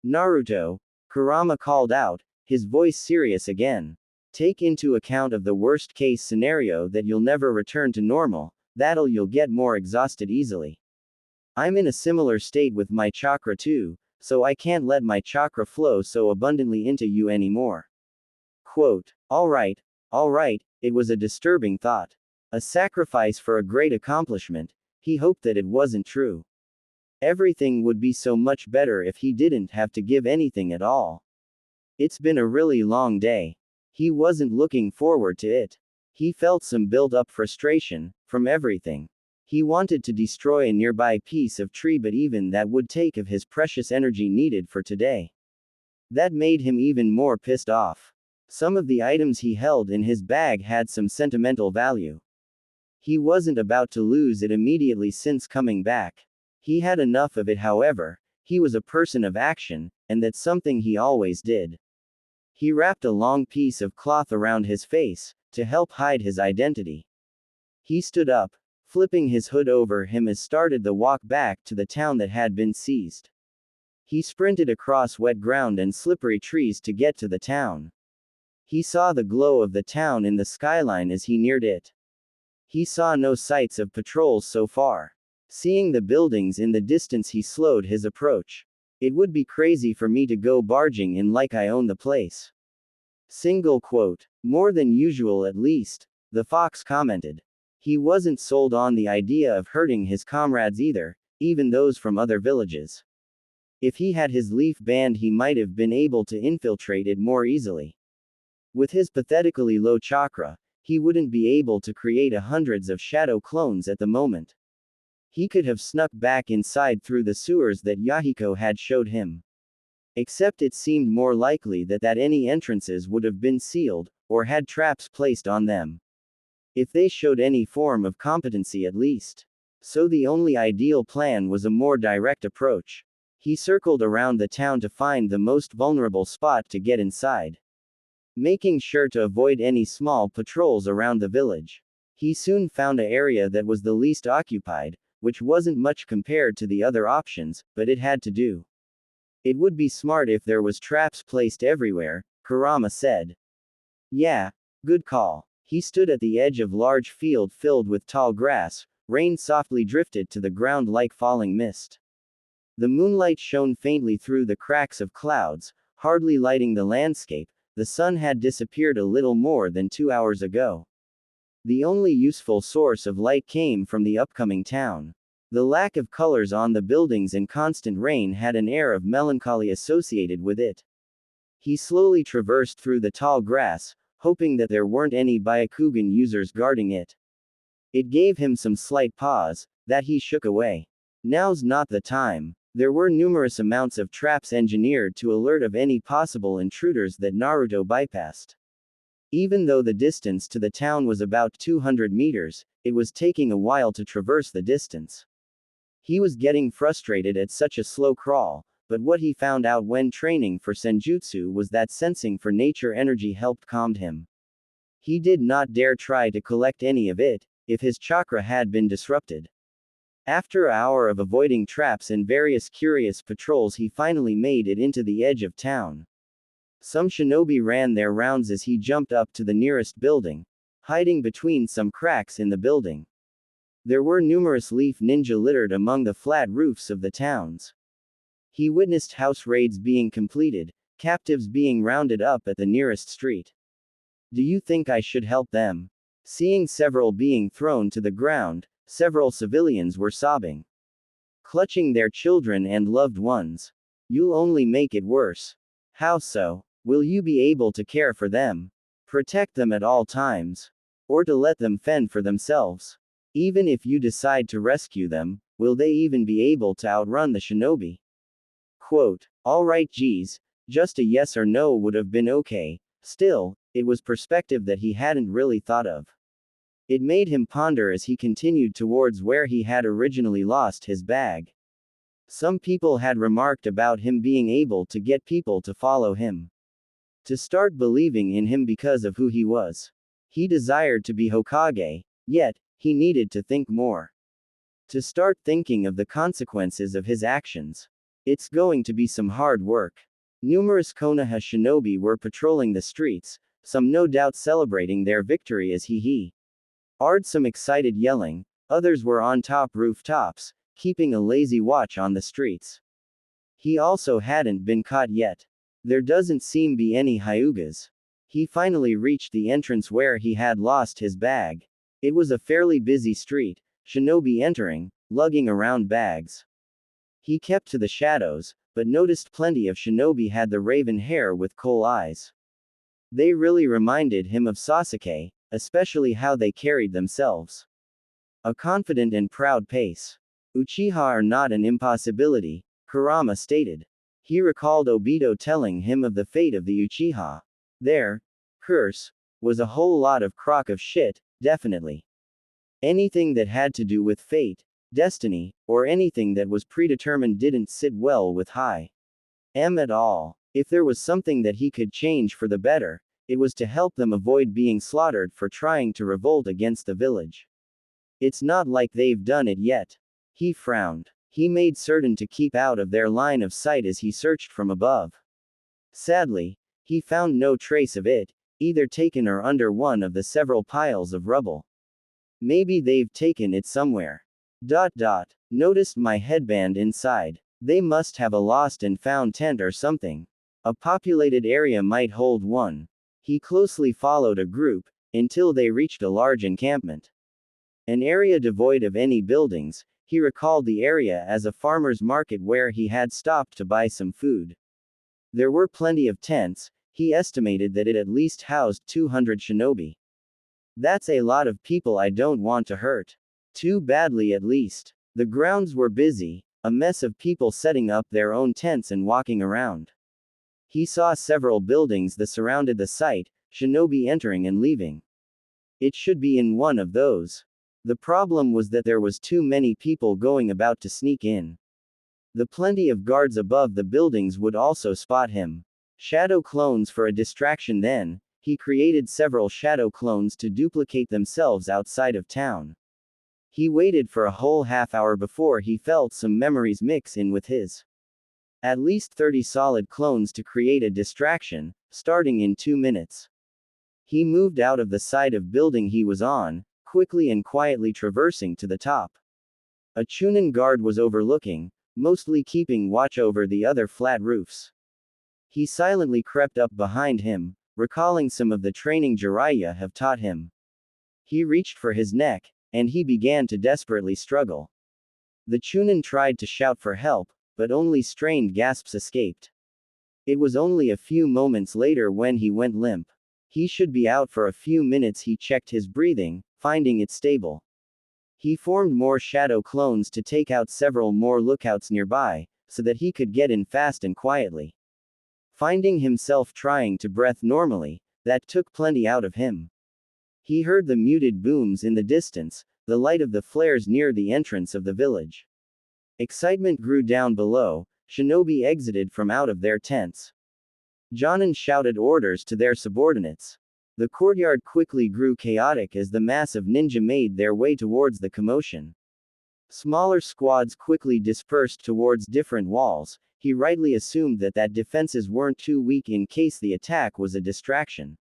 Naruto, Kurama called out, his voice serious again. Take into account of the worst case scenario that you'll never return to normal, that'll you'll get more exhausted easily. I'm in a similar state with my chakra too, so I can't let my chakra flow so abundantly into you anymore. Quote. Alright, it was a disturbing thought. A sacrifice for a great accomplishment. He hoped that it wasn't true. Everything would be so much better if he didn't have to give anything at all. It's been a really long day. He wasn't looking forward to it. He felt some built-up frustration, from everything. He wanted to destroy a nearby piece of tree, but even that would take of his precious energy needed for today. That made him even more pissed off. Some of the items he held in his bag had some sentimental value. He wasn't about to lose it immediately since coming back. He had enough of it, however. He was a person of action, and that's something he always did. He wrapped a long piece of cloth around his face, to help hide his identity. He stood up, flipping his hood over him as started the walk back to the town that had been seized. He sprinted across wet ground and slippery trees to get to the town. He saw the glow of the town in the skyline as he neared it. He saw no sights of patrols so far. Seeing the buildings in the distance, he slowed his approach. It would be crazy for me to go barging in like I own the place. Single quote. More than usual at least, the fox commented. He wasn't sold on the idea of hurting his comrades either, even those from other villages. If he had his leaf band, he might have been able to infiltrate it more easily. With his pathetically low chakra, he wouldn't be able to create hundreds of shadow clones at the moment. He could have snuck back inside through the sewers that Yahiko had showed him. Except it seemed more likely that any entrances would have been sealed, or had traps placed on them. If they showed any form of competency at least. So the only ideal plan was a more direct approach. He circled around the town to find the most vulnerable spot to get inside. Making sure to avoid any small patrols around the village. He soon found an area that was the least occupied, which wasn't much compared to the other options, but it had to do. It would be smart if there was traps placed everywhere, Kurama said. Yeah, good call. He stood at the edge of large field filled with tall grass. Rain softly drifted to the ground like falling mist. The moonlight shone faintly through the cracks of clouds, hardly lighting the landscape. The sun had disappeared a little more than 2 hours ago. The only useful source of light came from the upcoming town. The lack of colors on the buildings and constant rain had an air of melancholy associated with it. He slowly traversed through the tall grass, hoping that there weren't any Byakugan users guarding it. It gave him some slight pause, that he shook away. Now's not the time. There were numerous amounts of traps engineered to alert of any possible intruders that Naruto bypassed. Even though the distance to the town was about 200 meters, it was taking a while to traverse the distance. He was getting frustrated at such a slow crawl, but what he found out when training for Senjutsu was that sensing for nature energy helped calm him. He did not dare try to collect any of it, if his chakra had been disrupted. After an hour of avoiding traps and various curious patrols, he finally made it into the edge of town. Some shinobi ran their rounds as he jumped up to the nearest building, hiding between some cracks in the building. There were numerous leaf ninja littered among the flat roofs of the towns. He witnessed house raids being completed, captives being rounded up at the nearest street. Do you think I should help them? Seeing several being thrown to the ground, several civilians were sobbing. Clutching their children and loved ones. You'll only make it worse. How so? Will you be able to care for them? Protect them at all times? Or to let them fend for themselves? Even if you decide to rescue them, will they even be able to outrun the shinobi? Quote, alright geez, just a yes or no would have been okay. Still, it was perspective that he hadn't really thought of. It made him ponder as he continued towards where he had originally lost his bag. Some people had remarked about him being able to get people to follow him. To start believing in him because of who he was. He desired to be Hokage, yet, he needed to think more. To start thinking of the consequences of his actions. It's going to be some hard work. Numerous Konoha shinobi were patrolling the streets, some no doubt celebrating their victory as he Ard some excited yelling, others were on top rooftops, keeping a lazy watch on the streets. He also hadn't been caught yet. There doesn't seem be any Hyugas. He finally reached the entrance where he had lost his bag. It was a fairly busy street, shinobi entering, lugging around bags. He kept to the shadows, but noticed plenty of shinobi had the raven hair with coal eyes. They really reminded him of Sasuke, especially how they carried themselves. A confident and proud pace. Uchiha are not an impossibility, Kurama stated. He recalled Obito telling him of the fate of the Uchiha. There, curse, was a whole lot of crock of shit, definitely. Anything that had to do with fate, destiny, or anything that was predetermined didn't sit well with High M at all. If there was something that he could change for the better, it was to help them avoid being slaughtered for trying to revolt against the village. It's not like they've done it yet. He frowned. He made certain to keep out of their line of sight as he searched from above. Sadly, he found no trace of it, either taken or under one of the several piles of rubble. Maybe they've taken it somewhere. Noticed my headband inside. They must have a lost and found tent or something. A populated area might hold one. He closely followed a group, until they reached a large encampment. An area devoid of any buildings. He recalled the area as a farmer's market where he had stopped to buy some food. There were plenty of tents. He estimated that it at least housed 200 shinobi. That's a lot of people I don't want to hurt. Too badly at least. The grounds were busy, a mess of people setting up their own tents and walking around. He saw several buildings that surrounded the site, shinobi entering and leaving. It should be in one of those. The problem was that there was too many people going about to sneak in. The plenty of guards above the buildings would also spot him. Shadow clones for a distraction then. He created several shadow clones to duplicate themselves outside of town. He waited for a whole half-hour before he felt some memories mix in with his. At least 30 solid clones to create a distraction, starting in 2 minutes. He moved out of the side of building he was on, quickly and quietly traversing to the top. A Chunin guard was overlooking, mostly keeping watch over the other flat roofs. He silently crept up behind him, recalling some of the training Jiraiya have taught him. He reached for his neck, and he began to desperately struggle. The Chunin tried to shout for help, but only strained gasps escaped. It was only a few moments later when he went limp. He should be out for a few minutes. He checked his breathing, finding it stable. He formed more shadow clones to take out several more lookouts nearby, so that he could get in fast and quietly. Finding himself trying to breathe normally, that took plenty out of him. He heard the muted booms in the distance, the light of the flares near the entrance of the village. Excitement grew down below. Shinobi exited from out of their tents. Jonin shouted orders to their subordinates. The courtyard quickly grew chaotic as the mass of ninja made their way towards the commotion. Smaller squads quickly dispersed towards different walls. He rightly assumed that defenses weren't too weak in case the attack was a distraction.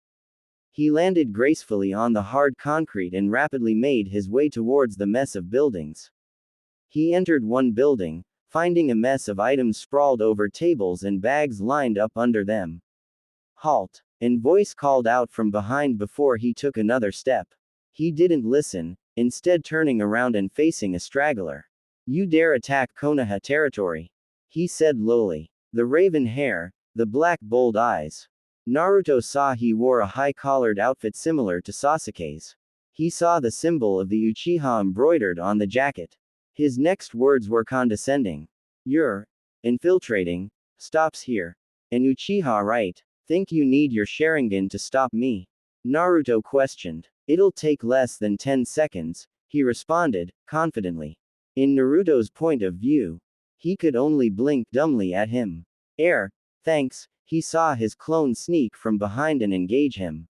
He landed gracefully on the hard concrete and rapidly made his way towards the mess of buildings. He entered one building, finding a mess of items sprawled over tables and bags lined up under them. Halt! An voice called out from behind before he took another step. He didn't listen, instead turning around and facing a straggler. You dare attack Konoha territory? He said lowly. The raven hair, the black bold eyes. Naruto saw he wore a high-collared outfit similar to Sasuke's. He saw the symbol of the Uchiha embroidered on the jacket. His next words were condescending. You're infiltrating. Stops here. An Uchiha, right? Think you need your Sharingan to stop me? Naruto questioned. It'll take less than 10 seconds, he responded, confidently. In Naruto's point of view, he could only blink dumbly at him. Thanks. He saw his clone sneak from behind and engage him.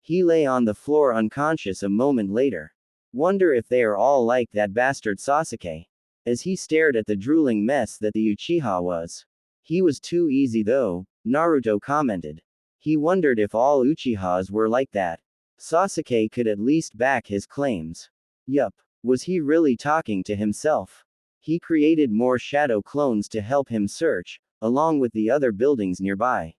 He lay on the floor unconscious a moment later. Wonder if they are all like that bastard Sasuke. As he stared at the drooling mess that the Uchiha was. He was too easy though, Naruto commented. He wondered if all Uchihas were like that. Sasuke could at least back his claims. Yup. Was he really talking to himself? He created more shadow clones to help him search, along with the other buildings nearby.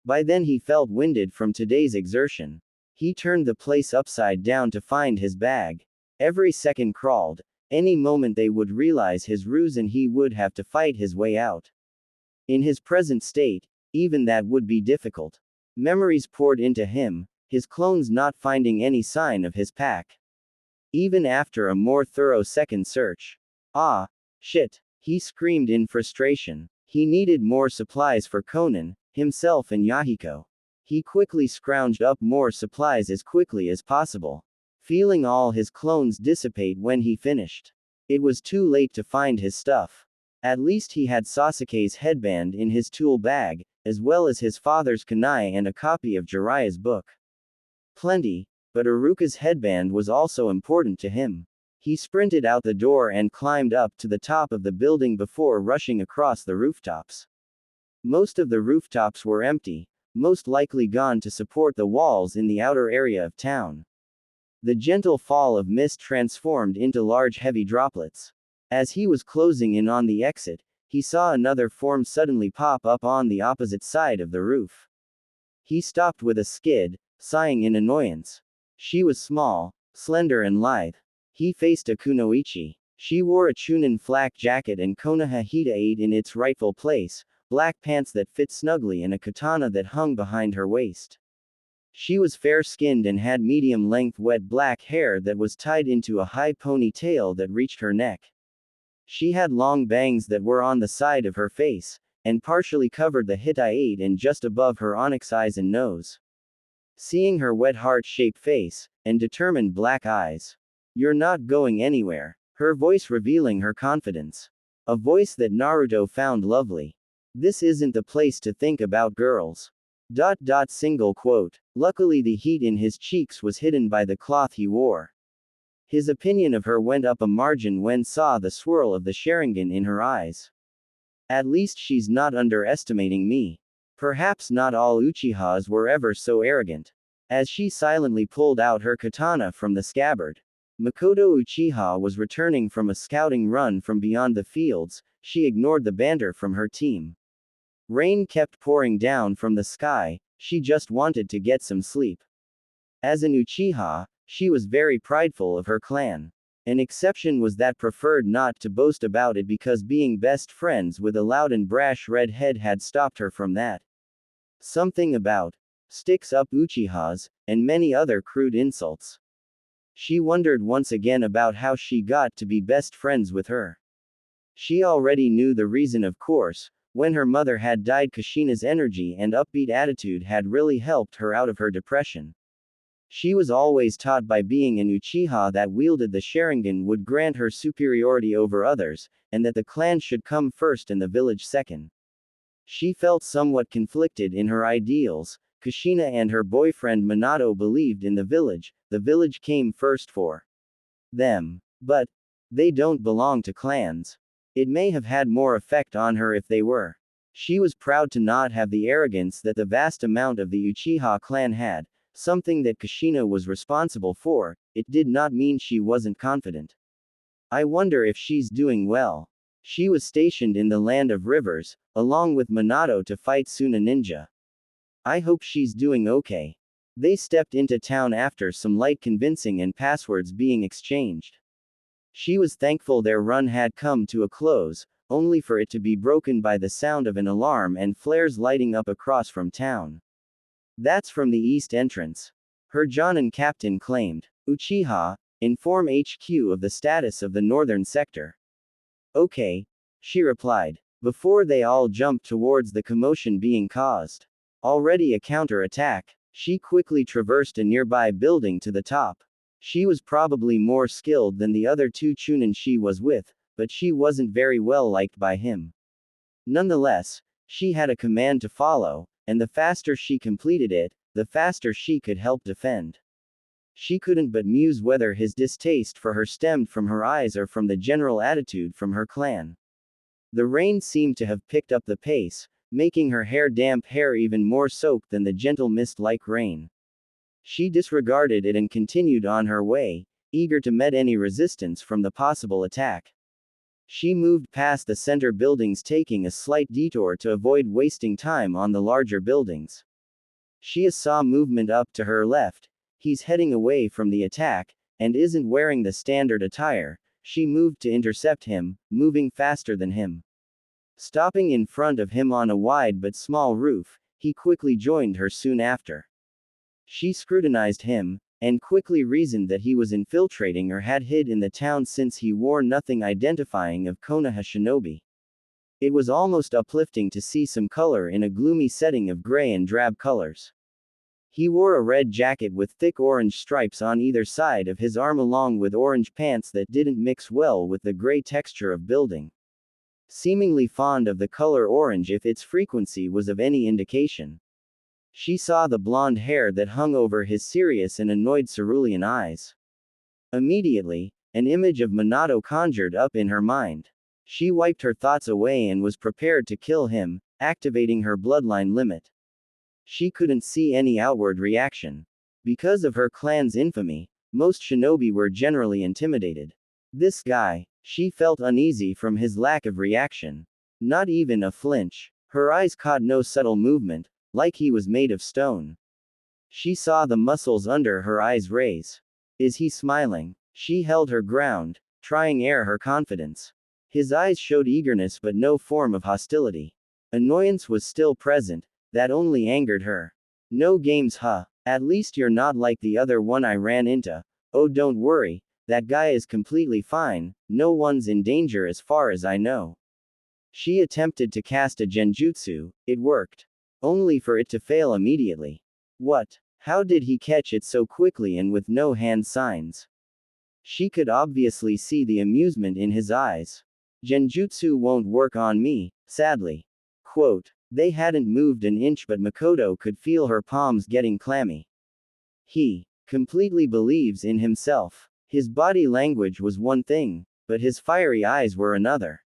By then he felt winded from today's exertion. He turned the place upside down to find his bag. Every second crawled. Any moment they would realize his ruse and he would have to fight his way out. In his present state, even that would be difficult. Memories poured into him, his clones not finding any sign of his pack. Even after a more thorough second search. Ah, shit, he screamed in frustration. He needed more supplies for Konan, himself and Yahiko. He quickly scrounged up more supplies as quickly as possible. Feeling all his clones dissipate when he finished. It was too late to find his stuff. At least he had Sasuke's headband in his tool bag, as well as his father's kunai and a copy of Jiraiya's book. Plenty, but Iruka's headband was also important to him. He sprinted out the door and climbed up to the top of the building before rushing across the rooftops. Most of the rooftops were empty, most likely gone to support the walls in the outer area of town. The gentle fall of mist transformed into large heavy droplets. As he was closing in on the exit, he saw another form suddenly pop up on the opposite side of the roof. He stopped with a skid, sighing in annoyance. She was small, slender and lithe. He faced a kunoichi. She wore a chunin flak jacket and konoha hita 8 in its rightful place, black pants that fit snugly and a katana that hung behind her waist. She was fair-skinned and had medium-length wet black hair that was tied into a high ponytail that reached her neck. She had long bangs that were on the side of her face, and partially covered the hita 8 and just above her onyx eyes and nose. Seeing her wet heart-shaped face, and determined black eyes. "You're not going anywhere," her voice revealing her confidence. A voice that Naruto found lovely. "This isn't the place to think about girls." Single quote. Luckily the heat in his cheeks was hidden by the cloth he wore. His opinion of her went up a margin when saw the swirl of the Sharingan in her eyes. At least she's not underestimating me. Perhaps not all Uchihas were ever so arrogant. As she silently pulled out her katana from the scabbard. Mikoto Uchiha was returning from a scouting run from beyond the fields. She ignored the banter from her team. Rain kept pouring down from the sky, she just wanted to get some sleep. As an Uchiha, she was very prideful of her clan. An exception was that preferred not to boast about it because being best friends with a loud and brash redhead had stopped her from that. Something about sticks up Uchihas, and many other crude insults. She wondered once again about how she got to be best friends with her. She already knew the reason, of course. When her mother had died, Kushina's energy and upbeat attitude had really helped her out of her depression. She was always taught by being an Uchiha that wielded the Sharingan would grant her superiority over others, and that the clan should come first and the village second. She felt somewhat conflicted in her ideals. Kushina and her boyfriend Minato believed in the village came first for them. But they don't belong to clans. It may have had more effect on her if they were. She was proud to not have the arrogance that the vast amount of the Uchiha clan had, something that Kushina was responsible for. It did not mean she wasn't confident. I wonder if she's doing well. She was stationed in the Land of Rivers, along with Minato to fight Suna Ninja. I hope she's doing okay. They stepped into town after some light convincing and passwords being exchanged. She was thankful their run had come to a close, only for it to be broken by the sound of an alarm and flares lighting up across from town. "That's from the east entrance," her Jonin captain claimed. "Uchiha, inform HQ of the status of the northern sector." "Okay," she replied. Before they all jumped towards the commotion being caused. Already a counter-attack. She quickly traversed a nearby building to the top. She was probably more skilled than the other two Chunin she was with, but she wasn't very well liked by him. Nonetheless, she had a command to follow, and the faster she completed it, the faster she could help defend. She couldn't but muse whether his distaste for her stemmed from her eyes or from the general attitude from her clan. The rain seemed to have picked up the pace, making her damp hair even more soaked than the gentle mist-like rain. She disregarded it and continued on her way, eager to meet any resistance from the possible attack. She moved past the center buildings, taking a slight detour to avoid wasting time on the larger buildings. She saw movement up to her left. He's heading away from the attack, and isn't wearing the standard attire. She moved to intercept him, moving faster than him. Stopping in front of him on a wide but small roof, he quickly joined her soon after. She scrutinized him, and quickly reasoned that he was infiltrating or had hid in the town since he wore nothing identifying of Konoha shinobi. It was almost uplifting to see some color in a gloomy setting of gray and drab colors. He wore a red jacket with thick orange stripes on either side of his arm along with orange pants that didn't mix well with the gray texture of building. Seemingly fond of the color orange if its frequency was of any indication. She saw the blonde hair that hung over his serious and annoyed cerulean eyes. Immediately, an image of Minato conjured up in her mind. She wiped her thoughts away and was prepared to kill him, activating her bloodline limit. She couldn't see any outward reaction. Because of her clan's infamy, most shinobi were generally intimidated. This guy, she felt uneasy from his lack of reaction. Not even a flinch. Her eyes caught no subtle movement, like he was made of stone. She saw the muscles under her eyes raise. Is he smiling? She held her ground, trying air her confidence. His eyes showed eagerness but no form of hostility. Annoyance was still present, that only angered her. No games, huh? At least you're not like the other one I ran into. Oh, don't worry, that guy is completely fine, no one's in danger as far as I know. She attempted to cast a genjutsu, it worked. Only for it to fail immediately. What? How did he catch it so quickly and with no hand signs? She could obviously see the amusement in his eyes. Genjutsu won't work on me, sadly. Quote. They hadn't moved an inch but Mikoto could feel her palms getting clammy. He completely believes in himself. His body language was one thing, but his fiery eyes were another.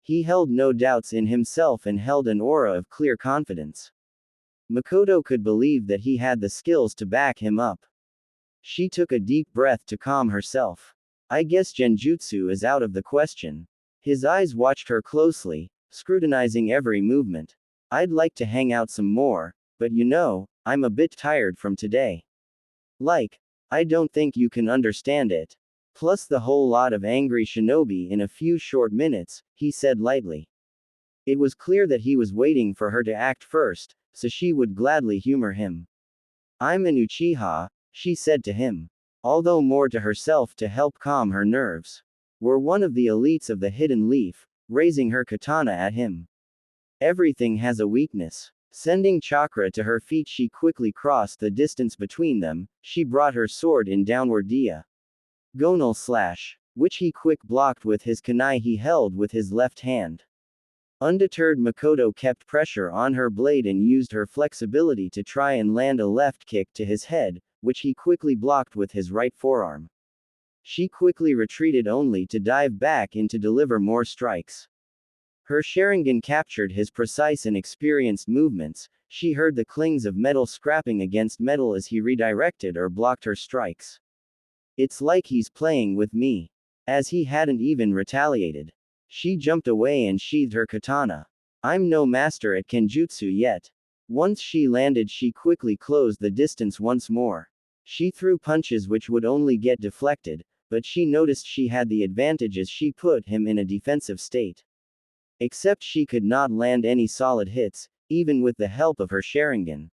He held no doubts in himself and held an aura of clear confidence. Mikoto could believe that he had the skills to back him up. She took a deep breath to calm herself. I guess genjutsu is out of the question. His eyes watched her closely, scrutinizing every movement. I'd like to hang out some more, but you know, I'm a bit tired from today. Like, I don't think you can understand it. Plus the whole lot of angry shinobi in a few short minutes, he said lightly. It was clear that he was waiting for her to act first, so she would gladly humor him. I'm an Uchiha, she said to him. Although more to herself to help calm her nerves. We're one of the elites of the hidden leaf, raising her katana at him. Everything has a weakness. Sending chakra to her feet, she quickly crossed the distance between them. She brought her sword in downward diagonal slash, which he quick blocked with his kunai he held with his left hand. Undeterred, Mikoto kept pressure on her blade and used her flexibility to try and land a left kick to his head, which he quickly blocked with his right forearm. She quickly retreated only to dive back in to deliver more strikes. Her Sharingan captured his precise and experienced movements. She heard the clings of metal scrapping against metal as he redirected or blocked her strikes. It's like he's playing with me. As he hadn't even retaliated. She jumped away and sheathed her katana. I'm no master at kenjutsu yet. Once she landed, she quickly closed the distance once more. She threw punches which would only get deflected, but she noticed she had the advantage as she put him in a defensive state. Except she could not land any solid hits, even with the help of her Sharingan.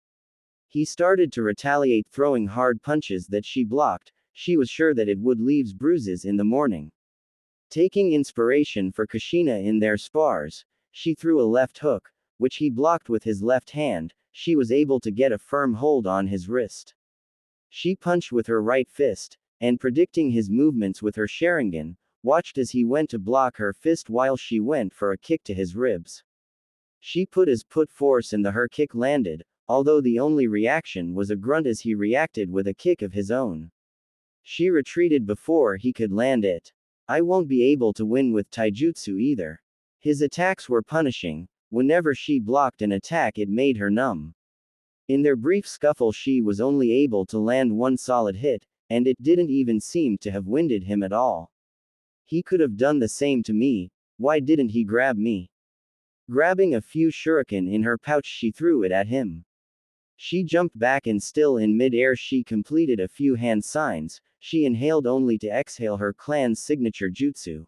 He started to retaliate, throwing hard punches that she blocked. She was sure that it would leave bruises in the morning. Taking inspiration for Kushina in their spars, she threw a left hook, which he blocked with his left hand. She was able to get a firm hold on his wrist. She punched with her right fist, and predicting his movements with her Sharingan, watched as he went to block her fist while she went for a kick to his ribs. She put his force and her kick landed, although the only reaction was a grunt as he reacted with a kick of his own. She retreated before he could land it. I won't be able to win with taijutsu either. His attacks were punishing. Whenever she blocked an attack, it made her numb. In their brief scuffle, she was only able to land one solid hit, and it didn't even seem to have winded him at all. He could have done the same to me. Why didn't he grab me? Grabbing a few shuriken in her pouch, she threw it at him. She jumped back and still in mid-air she completed a few hand signs. She inhaled only to exhale her clan's signature jutsu.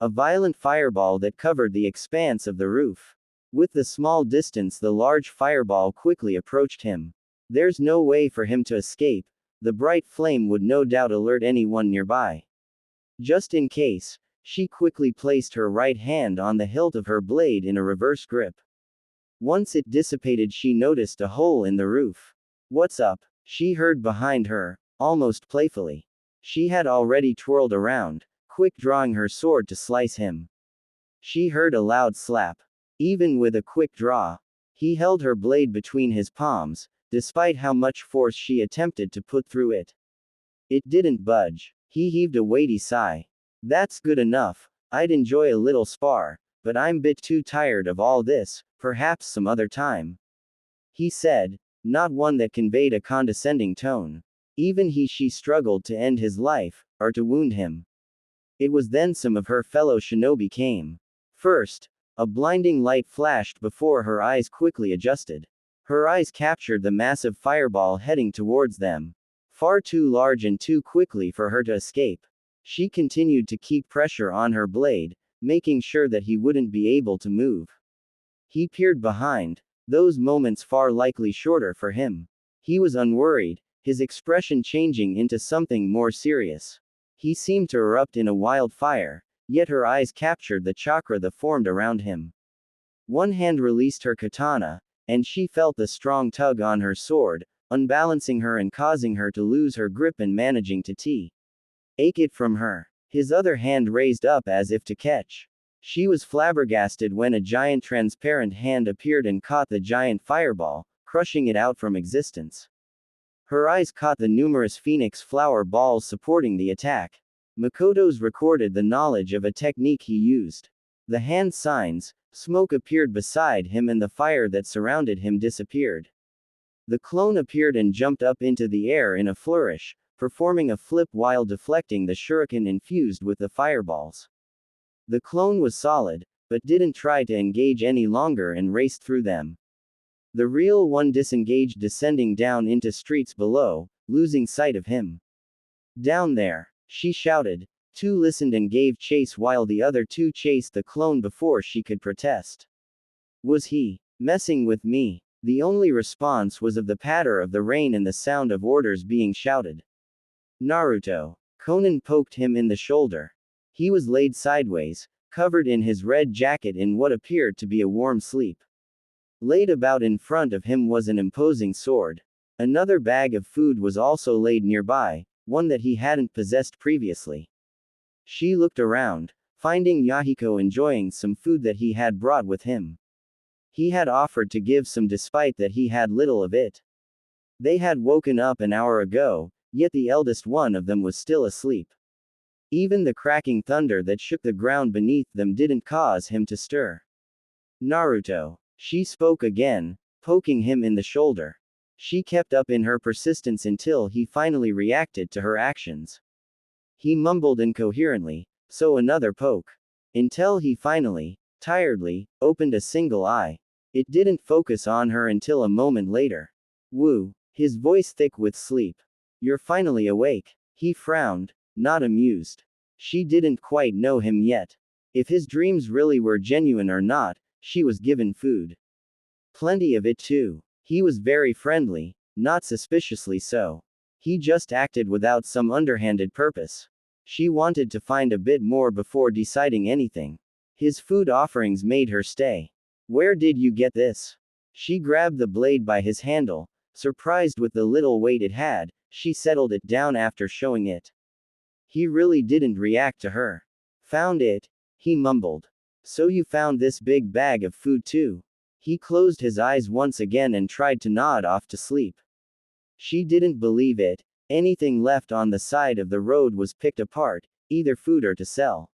A violent fireball that covered the expanse of the roof. With the small distance, the large fireball quickly approached him. There's no way for him to escape. The bright flame would no doubt alert anyone nearby. Just in case, she quickly placed her right hand on the hilt of her blade in a reverse grip. Once it dissipated, she noticed a hole in the roof. What's up? She heard behind her, almost playfully. She had already twirled around, quick drawing her sword to slice him. She heard a loud slap. Even with a quick draw, he held her blade between his palms, despite how much force she attempted to put through it. It didn't budge. He heaved a weighty sigh. That's good enough. I'd enjoy a little spar, but I'm a bit too tired of all this, perhaps some other time. He said, not one that conveyed a condescending tone. Even she struggled to end his life, or to wound him. It was then some of her fellow shinobi came. First, A blinding light flashed before her eyes quickly adjusted. Her eyes captured the massive fireball heading towards them. Far too large and too quickly for her to escape. She continued to keep pressure on her blade, making sure that he wouldn't be able to move. He peered behind, those moments far likely shorter for him. He was unworried, his expression changing into something more serious. He seemed to erupt in a wildfire, yet her eyes captured the chakra that formed around him. One hand released her katana, and she felt the strong tug on her sword, unbalancing her and causing her to lose her grip and managing to take it from her. His other hand raised up as if to catch. She was flabbergasted when a giant transparent hand appeared and caught the giant fireball, crushing it out from existence. Her eyes caught the numerous phoenix flower balls supporting the attack. Mikoto's recorded the knowledge of a technique he used. The hand signs, smoke appeared beside him and the fire that surrounded him disappeared. The clone appeared and jumped up into the air in a flourish, performing a flip while deflecting the shuriken infused with the fireballs. The clone was solid, but didn't try to engage any longer and raced through them. The real one disengaged, descending down into streets below, losing sight of him. Down there, she shouted. Two listened and gave chase while the other two chased the clone before she could protest. Was he messing with me? The only response was of the patter of the rain and the sound of orders being shouted. Naruto. Konan poked him in the shoulder. He was laid sideways, covered in his red jacket in what appeared to be a warm sleep. Laid about in front of him was an imposing sword. Another bag of food was also laid nearby, one that he hadn't possessed previously. She looked around, finding Yahiko enjoying some food that he had brought with him. He had offered to give some despite that he had little of it. They had woken up an hour ago, yet the eldest one of them was still asleep. Even the cracking thunder that shook the ground beneath them didn't cause him to stir. Naruto. She spoke again, poking him in the shoulder. She kept up in her persistence until he finally reacted to her actions. He mumbled incoherently, so another poke. Until he finally, tiredly, opened a single eye. It didn't focus on her until a moment later. Woo, his voice thick with sleep. You're finally awake. He frowned, not amused. She didn't quite know him yet. If his dreams really were genuine or not, she was given food. Plenty of it too. He was very friendly, not suspiciously so. He just acted without some underhanded purpose. She wanted to find a bit more before deciding anything. His food offerings made her stay. Where did you get this? She grabbed the blade by his handle. Surprised with the little weight it had, she settled it down after showing it. He really didn't react to her. Found it? He mumbled. So you found this big bag of food too? He closed his eyes once again and tried to nod off to sleep. She didn't believe it. Anything left on the side of the road was picked apart, either food or to sell.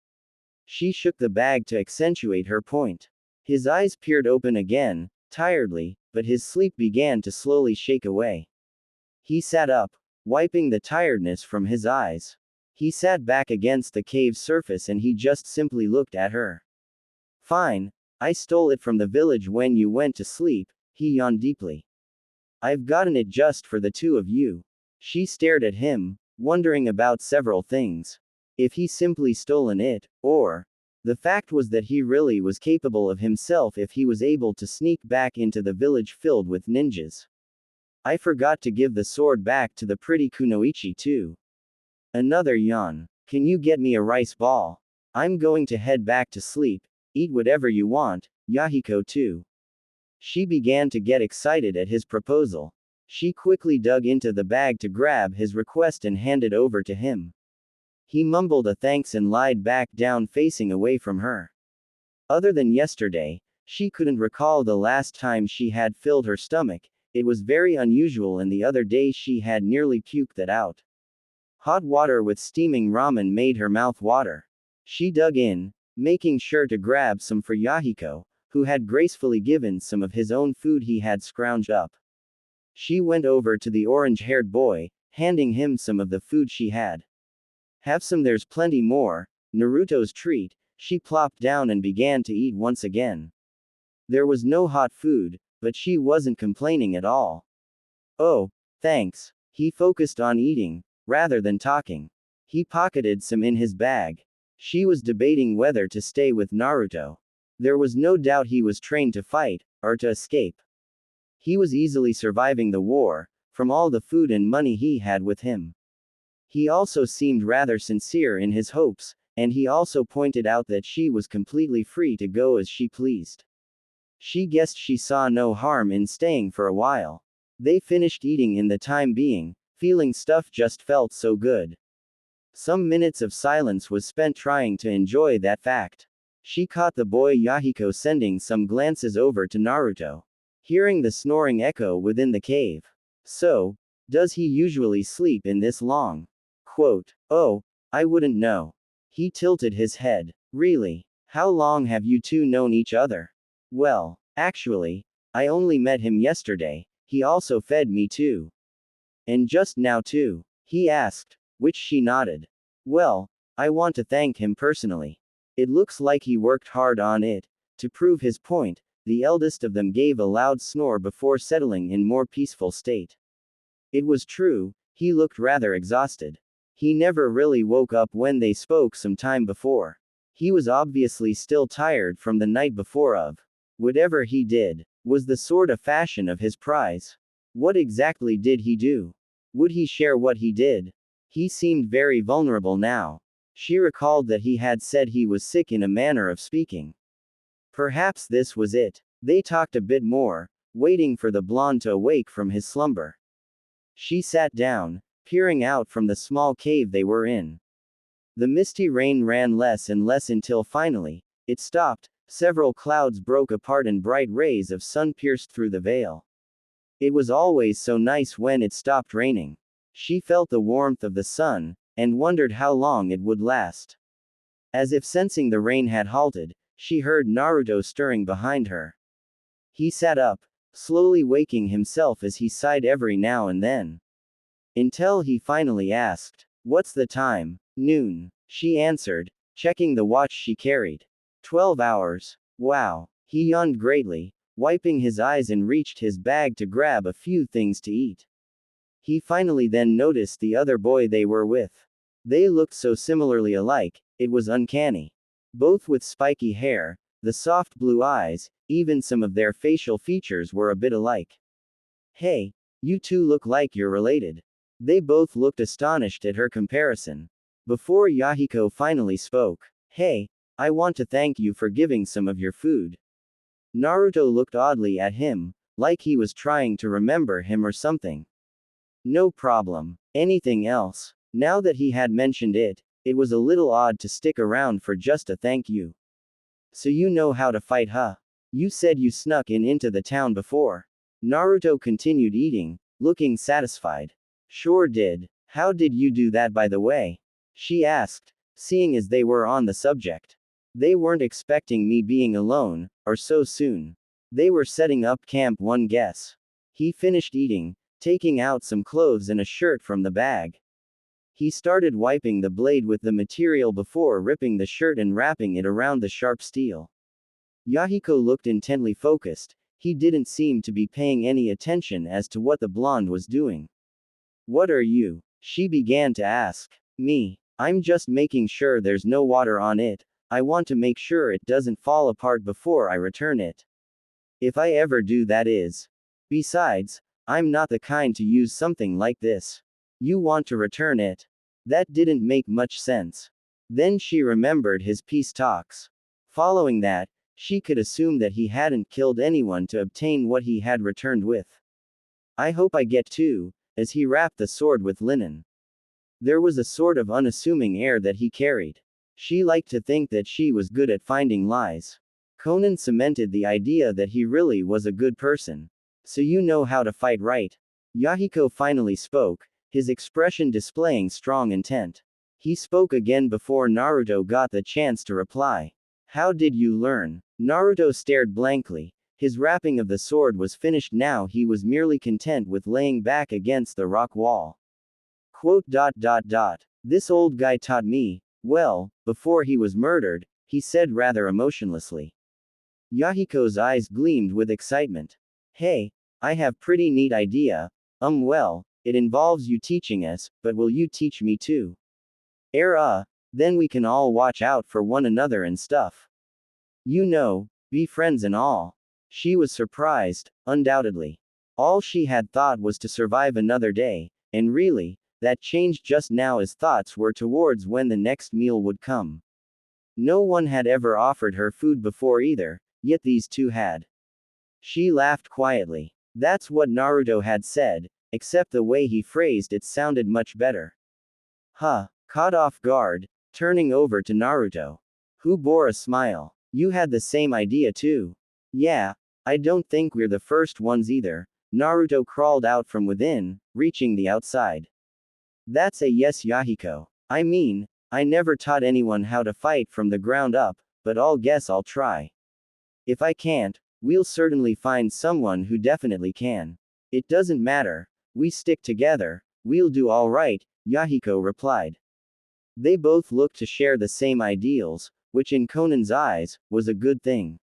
She shook the bag to accentuate her point. His eyes peered open again, tiredly, but his sleep began to slowly shake away. He sat up, wiping the tiredness from his eyes. He sat back against the cave's surface and he just simply looked at her. Fine, I stole it from the village when you went to sleep, he yawned deeply. I've gotten it just for the two of you. She stared at him, wondering about several things. If he simply stolen it, or the fact was that he really was capable of himself if he was able to sneak back into the village filled with ninjas. I forgot to give the sword back to the pretty kunoichi too. Another yawn. Can you get me a rice ball? I'm going to head back to sleep. Eat whatever you want, Yahiko too. She began to get excited at his proposal. She quickly dug into the bag to grab his request and hand it over to him. He mumbled a thanks and lied back down facing away from her. Other than yesterday, she couldn't recall the last time she had filled her stomach. It was very unusual and the other day she had nearly puked that out. Hot water with steaming ramen made her mouth water. She dug in, making sure to grab some for Yahiko, who had gracefully given some of his own food he had scrounged up. She went over to the orange-haired boy, handing him some of the food she had. Have some, there's plenty more. Naruto's treat, she plopped down and began to eat once again. There was no hot food, but she wasn't complaining at all. Oh, thanks. He focused on eating, rather than talking. He pocketed some in his bag. She was debating whether to stay with Naruto. There was no doubt he was trained to fight, or to escape. He was easily surviving the war, from all the food and money he had with him. He also seemed rather sincere in his hopes, and he also pointed out that she was completely free to go as she pleased. She guessed she saw no harm in staying for a while. They finished eating in the time being, feeling stuff just felt so good. Some minutes of silence was spent trying to enjoy that fact. She caught the boy Yahiko sending some glances over to Naruto. Hearing the snoring echo within the cave. So, does he usually sleep in this long? Quote, oh, I wouldn't know. He tilted his head. Really? How long have you two known each other? Well, actually, I only met him yesterday. He also fed me too. And just now too? He asked, which she nodded. Well, I want to thank him personally. It looks like he worked hard on it. To prove his point, the eldest of them gave a loud snore before settling in more peaceful state. It was true, he looked rather exhausted. He never really woke up when they spoke some time before. He was obviously still tired from the night before of. Whatever he did, was the sort of fashion of his prize. What exactly did he do? Would he share what he did? He seemed very vulnerable now. She recalled that he had said he was sick in a manner of speaking. Perhaps this was it. They talked a bit more, waiting for the blonde to awake from his slumber. She sat down, peering out from the small cave they were in. The misty rain ran less and less until finally, it stopped. Several clouds broke apart and bright rays of sun pierced through the veil. It was always so nice when it stopped raining. She felt the warmth of the sun, and wondered how long it would last. As if sensing the rain had halted, she heard Naruto stirring behind her. He sat up, slowly waking himself as he sighed every now and then. Until he finally asked, what's the time? Noon. She answered, checking the watch she carried. 12 hours. Wow. He yawned greatly, wiping his eyes and reached his bag to grab a few things to eat. He finally then noticed the other boy they were with. They looked so similarly alike, it was uncanny. Both with spiky hair, the soft blue eyes, even some of their facial features were a bit alike. Hey, you two look like you're related. They both looked astonished at her comparison. Before Yahiko finally spoke, hey, I want to thank you for giving some of your food. Naruto looked oddly at him, like he was trying to remember him or something. No problem. Anything else? Now that he had mentioned it, it was a little odd to stick around for just a thank you. So you know how to fight, huh? You said you snuck into the town before. Naruto continued eating, looking satisfied. Sure did. How did you do that, by the way? She asked, seeing as they were on the subject. They weren't expecting me being alone, or so soon. They were setting up camp, one guess. He finished eating, taking out some clothes and a shirt from the bag. He started wiping the blade with the material before ripping the shirt and wrapping it around the sharp steel. Yahiko looked intently focused. He didn't seem to be paying any attention as to what the blonde was doing. What are you? She began to ask. Me. I'm just making sure there's no water on it. I want to make sure it doesn't fall apart before I return it. If I ever do, that is. Besides, I'm not the kind to use something like this. You want to return it? That didn't make much sense. Then she remembered his peace talks. Following that, she could assume that he hadn't killed anyone to obtain what he had returned with. I hope I get to, as he wrapped the sword with linen. There was a sort of unassuming air that he carried. She liked to think that she was good at finding lies. Konan cemented the idea that he really was a good person. So you know how to fight, right? Yahiko finally spoke, his expression displaying strong intent. He spoke again before Naruto got the chance to reply. How did you learn? Naruto stared blankly. His wrapping of the sword was finished now. He was merely content with laying back against the rock wall. Quote. This old guy taught me, well, before he was murdered, he said rather emotionlessly. Yahiko's eyes gleamed with excitement. Hey, I have pretty neat idea. Well, it involves you teaching us, but will you teach me too? Then we can all watch out for one another and stuff. You know, be friends and all. She was surprised, undoubtedly. All she had thought was to survive another day, and really, that changed just now as thoughts were towards when the next meal would come. No one had ever offered her food before either, yet these two had. She laughed quietly. That's what Naruto had said, except the way he phrased it sounded much better. Huh, caught off guard, turning over to Naruto, who bore a smile. You had the same idea too. Yeah, I don't think we're the first ones either. Naruto crawled out from within, reaching the outside. That's a yes, Yahiko. I mean, I never taught anyone how to fight from the ground up, but I'll guess I'll try. If I can't, we'll certainly find someone who definitely can. It doesn't matter, we stick together, we'll do all right, Yahiko replied. They both looked to share the same ideals, which in Konan's eyes, was a good thing.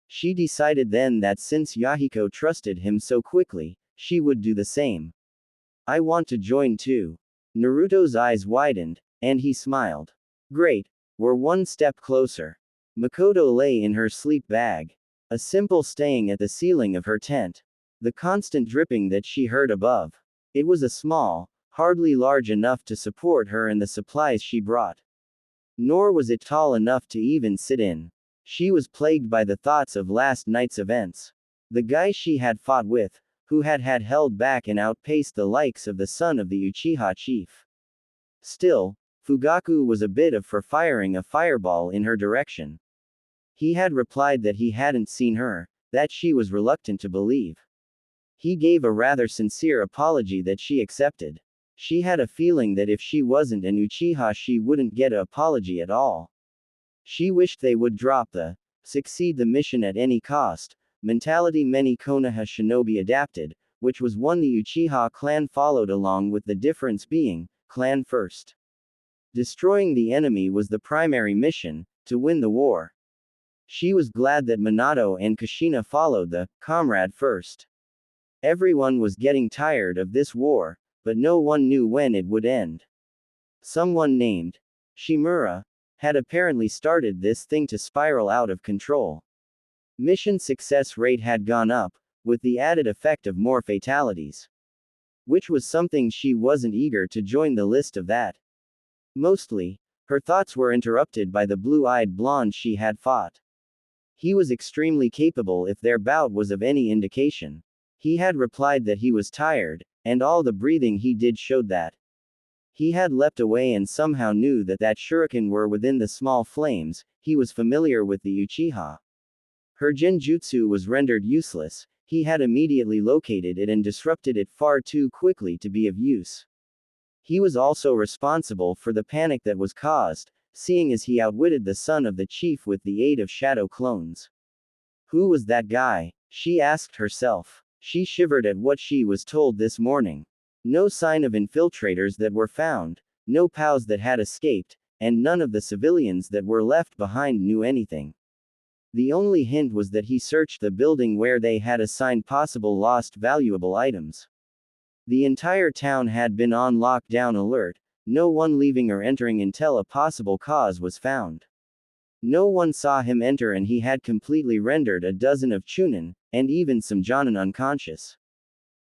She decided then that since Yahiko trusted him so quickly, she would do the same. I want to join too. Naruto's eyes widened, and he smiled. Great, we're one step closer. Mikoto lay in her sleep bag. A simple staying at the ceiling of her tent. The constant dripping that she heard above. It was a small, hardly large enough to support her and the supplies she brought. Nor was it tall enough to even sit in. She was plagued by the thoughts of last night's events. The guy she had fought with, who had held back and outpaced the likes of the son of the Uchiha chief. Still, Fugaku was a bit of for firing a fireball in her direction. He had replied that he hadn't seen her, that she was reluctant to believe. He gave a rather sincere apology that she accepted. She had a feeling that if she wasn't an Uchiha she wouldn't get an apology at all. She wished they would drop the succeed the mission at any cost mentality many Konoha shinobi adapted, which was one the Uchiha clan followed, along with the difference being, clan first. Destroying the enemy was the primary mission, to win the war. She was glad that Minato and Kushina followed the comrade first. Everyone was getting tired of this war, but no one knew when it would end. Someone named Shimura had apparently started this thing to spiral out of control. Mission success rate had gone up, with the added effect of more fatalities. Which was something she wasn't eager to join the list of that. Mostly, her thoughts were interrupted by the blue-eyed blonde she had fought. He was extremely capable if their bout was of any indication. He had replied that he was tired, and all the breathing he did showed that. He had leapt away and somehow knew that shuriken were within the small flames. He was familiar with the Uchiha. Her genjutsu was rendered useless. He had immediately located it and disrupted it far too quickly to be of use. He was also responsible for the panic that was caused, seeing as he outwitted the son of the chief with the aid of shadow clones. Who was that guy? She asked herself. She shivered at what she was told this morning. No sign of infiltrators that were found, no POWs that had escaped, and none of the civilians that were left behind knew anything. The only hint was that he searched the building where they had assigned possible lost valuable items. The entire town had been on lockdown alert, no one leaving or entering until a possible cause was found. No one saw him enter and he had completely rendered a dozen of Chunin, and even some Jonin unconscious.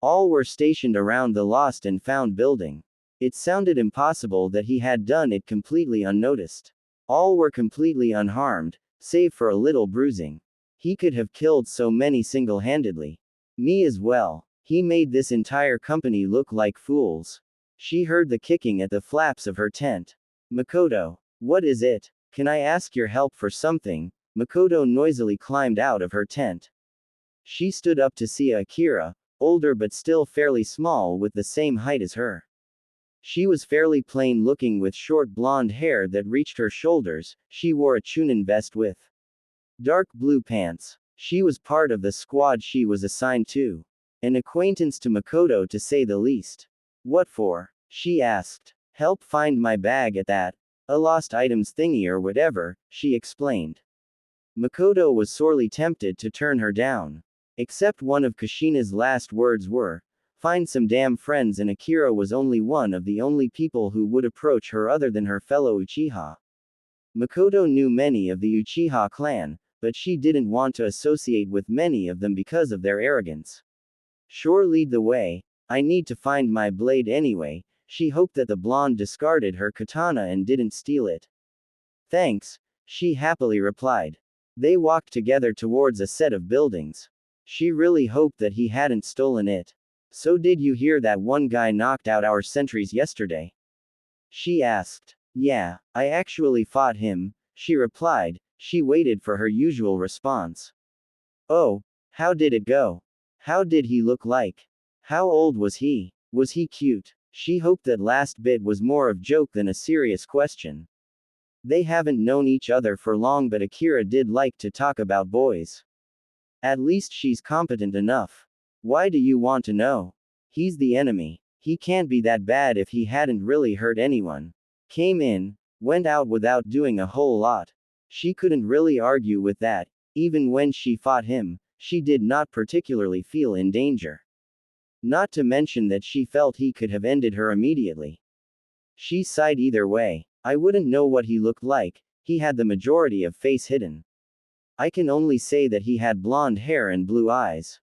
All were stationed around the lost and found building. It sounded impossible that he had done it completely unnoticed. All were completely unharmed, save for a little bruising. He could have killed so many single-handedly. Me as well. He made this entire company look like fools. She heard the kicking at the flaps of her tent. Mikoto. What is it? Can I ask your help for something? Mikoto noisily climbed out of her tent. She stood up to see Akira, older but still fairly small with the same height as her. She was fairly plain looking with short blonde hair that reached her shoulders. She wore a Chunin vest with dark blue pants. She was part of the squad she was assigned to. An acquaintance to Mikoto to say the least. What for? She asked. Help find my bag at that A lost items thingy or whatever, she explained. Mikoto was sorely tempted to turn her down. Except one of Kushina's last words were, "Find some damn friends," and Akira was only one of the only people who would approach her other than her fellow Uchiha. Mikoto knew many of the Uchiha clan, but she didn't want to associate with many of them because of their arrogance. "Sure, lead the way. I need to find my blade anyway." She hoped that the blonde discarded her katana and didn't steal it. "Thanks," she happily replied. They walked together towards a set of buildings. She really hoped that he hadn't stolen it. "So did you hear that one guy knocked out our sentries yesterday?" she asked. "Yeah, I actually fought him," she replied. She waited for her usual response. "Oh, how did it go? How did he look like? How old was he? Was he cute?" She hoped that last bit was more of joke than a serious question. They haven't known each other for long, but Akira did like to talk about boys. At least she's competent enough. "Why do you want to know? He's the enemy. He can't be that bad if he hadn't really hurt anyone. Came in, went out without doing a whole lot." She couldn't really argue with that. Even when she fought him, she did not particularly feel in danger. Not to mention that she felt he could have ended her immediately. She sighed either way. "I wouldn't know what he looked like, he had the majority of face hidden. I can only say that he had blonde hair and blue eyes.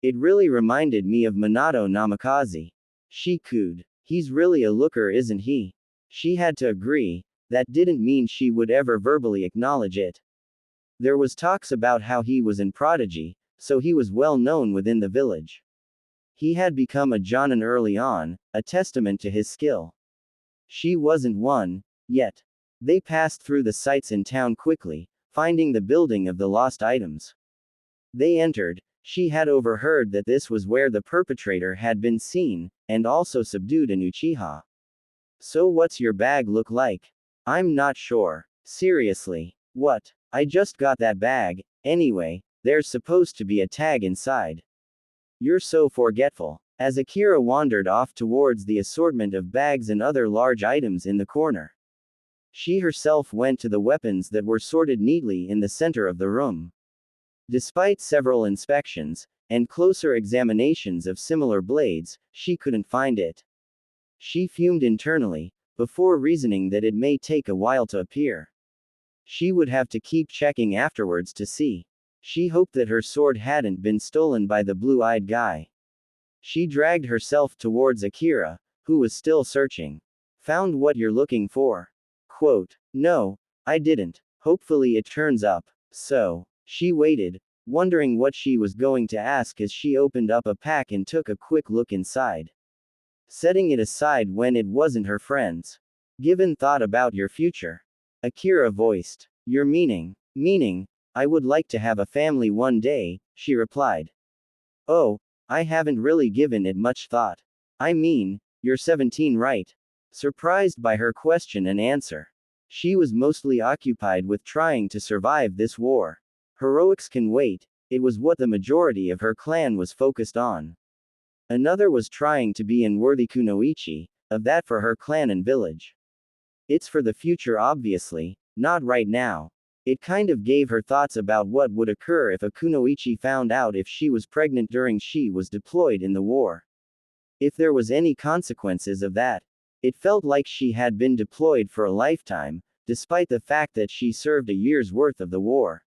It really reminded me of Minato Namikaze." She cooed. "He's really a looker, isn't he?" She had to agree. That didn't mean she would ever verbally acknowledge it. There was talks about how he was an prodigy, so he was well known within the village. He had become a Jonin early on, a testament to his skill. She wasn't one, yet. They passed through the sights in town quickly, finding the building of the lost items. They entered. She had overheard that this was where the perpetrator had been seen, and also subdued in Uchiha. "So what's your bag look like?" "I'm not sure. Seriously. What? I just got that bag. Anyway, there's supposed to be a tag inside." "You're so forgetful." As Akira wandered off towards the assortment of bags and other large items in the corner, she herself went to the weapons that were sorted neatly in the center of the room. Despite several inspections, and closer examinations of similar blades, she couldn't find it. She fumed internally, before reasoning that it may take a while to appear. She would have to keep checking afterwards to see. She hoped that her sword hadn't been stolen by the blue-eyed guy. She dragged herself towards Akira, who was still searching. "Found what you're looking for?" Quote, "No, I didn't. Hopefully it turns up." So, she waited, wondering what she was going to ask as she opened up a pack and took a quick look inside. Setting it aside when it wasn't her friend's. "Given thought about your future?" Akira voiced. "Your meaning?" "Meaning? I would like to have a family one day," she replied. "Oh, I haven't really given it much thought. I mean, you're 17, right?" Surprised by her question and answer. She was mostly occupied with trying to survive this war. Heroics can wait, it was what the majority of her clan was focused on. Another was trying to be in worthy kunoichi, of that for her clan and village. It's for the future obviously, not right now. It kind of gave her thoughts about what would occur if a kunoichi found out if she was pregnant during she was deployed in the war. If there was any consequences of that. It felt like she had been deployed for a lifetime, despite the fact that she served a year's worth of the war.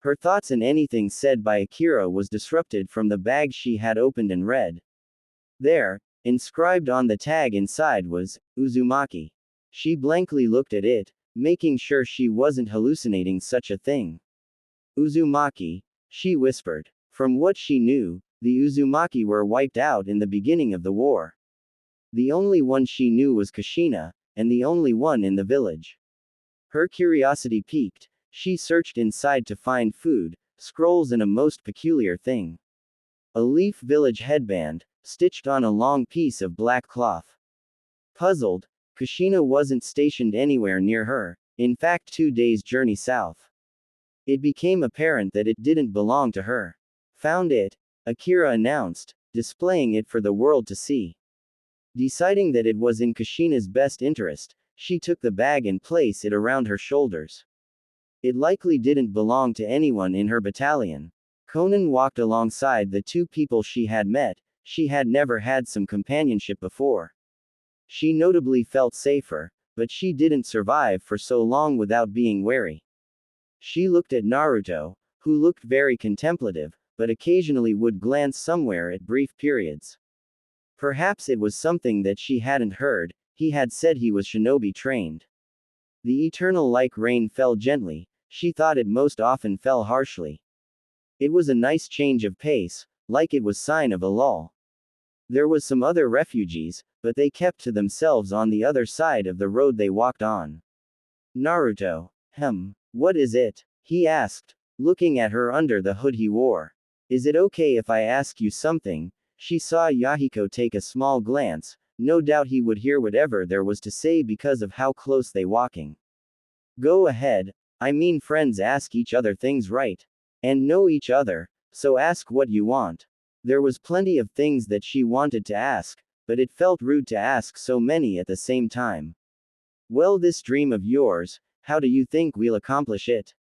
Her thoughts and anything said by Akira was disrupted from the bag she had opened and read. There, inscribed on the tag inside was, Uzumaki. She blankly looked at it, making sure she wasn't hallucinating such a thing. "Uzumaki," she whispered. From what she knew, the Uzumaki were wiped out in the beginning of the war. The only one she knew was Kushina, and the only one in the village. Her curiosity piqued. She searched inside to find food, scrolls, and a most peculiar thing. A leaf village headband, stitched on a long piece of black cloth. Puzzled, Kushina wasn't stationed anywhere near her, in fact 2 days' journey south. It became apparent that it didn't belong to her. "Found it," Akira announced, displaying it for the world to see. Deciding that it was in Kushina's best interest, She took the bag and placed it around her shoulders. It likely didn't belong to anyone in her battalion. Konan walked alongside the two people she had met. She had never had some companionship before. She notably felt safer, but she didn't survive for so long without being wary. She looked at Naruto, who looked very contemplative, but occasionally would glance somewhere at brief periods. Perhaps it was something that she hadn't heard. He had said he was shinobi trained. The eternal like rain fell gently. She thought it most often fell harshly. It was a nice change of pace, like it was sign of a lull. There was some other refugees, but they kept to themselves on the other side of the road they walked on. Naruto. What is it? He asked, looking at her under the hood he wore. Is it okay if I ask you something? She saw Yahiko take a small glance. No doubt he would hear whatever there was to say because of how close they walking. Go ahead. I mean, friends ask each other things, right? And know each other, so ask what you want. There was plenty of things that she wanted to ask, but it felt rude to ask so many at the same time. Well, this dream of yours, how do you think we'll accomplish it?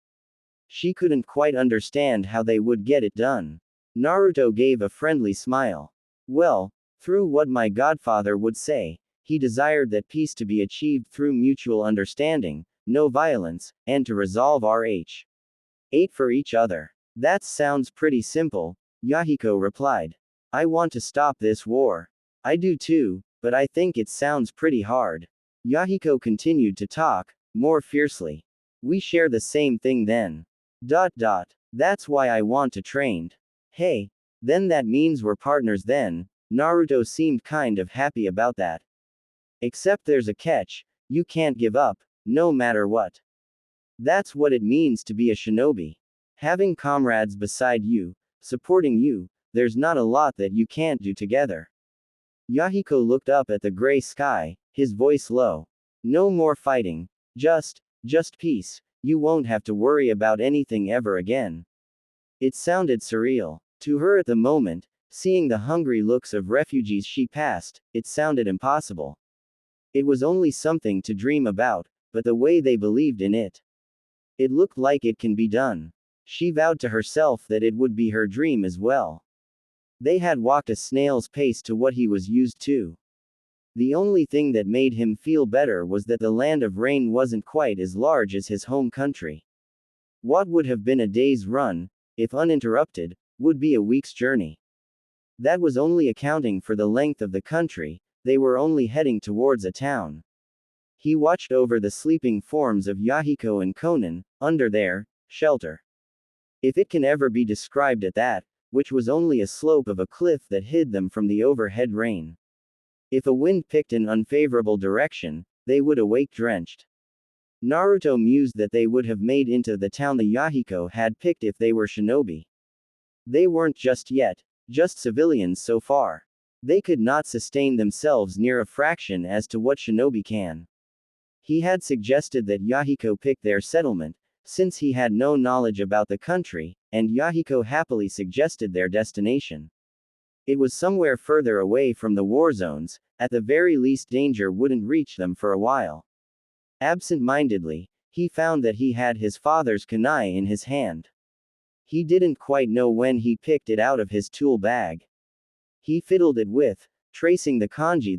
She couldn't quite understand how they would get it done. Naruto gave a friendly smile. Well, through what my godfather would say, he desired that peace to be achieved through mutual understanding, no violence, and to resolve H8 for each other. That sounds pretty simple, Yahiko replied. I want to stop this war. I do too, but I think it sounds pretty hard. Yahiko continued to talk, more fiercely. We share the same thing then. That's why I want to train. Hey, then that means we're partners then. Naruto seemed kind of happy about that. Except there's a catch, you can't give up, no matter what. That's what it means to be a shinobi. Having comrades beside you, supporting you, there's not a lot that you can't do together. Yahiko looked up at the gray sky, his voice low. No more fighting. Just peace. You won't have to worry about anything ever again. It sounded surreal. To her at the moment, seeing the hungry looks of refugees she passed, it sounded impossible. It was only something to dream about, but the way they believed in it. It looked like it can be done. She vowed to herself that it would be her dream as well. They had walked a snail's pace to what he was used to. The only thing that made him feel better was that the land of rain wasn't quite as large as his home country. What would have been a day's run, if uninterrupted, would be a week's journey. That was only accounting for the length of the country. They were only heading towards a town. He watched over the sleeping forms of Yahiko and Konan, under their shelter. If it can ever be described at that, which was only a slope of a cliff that hid them from the overhead rain. If a wind picked an unfavorable direction, they would awake drenched. Naruto mused that they would have made into the town the Yahiko had picked if they were shinobi. They weren't just yet, just civilians so far. They could not sustain themselves near a fraction as to what shinobi can. He had suggested that Yahiko pick their settlement, since he had no knowledge about the country, and Yahiko happily suggested their destination. It was somewhere further away from the war zones, at the very least danger wouldn't reach them for a while. Absent-mindedly, he found that he had his father's kunai in his hand. He didn't quite know when he picked it out of his tool bag. He fiddled it with, tracing the kanji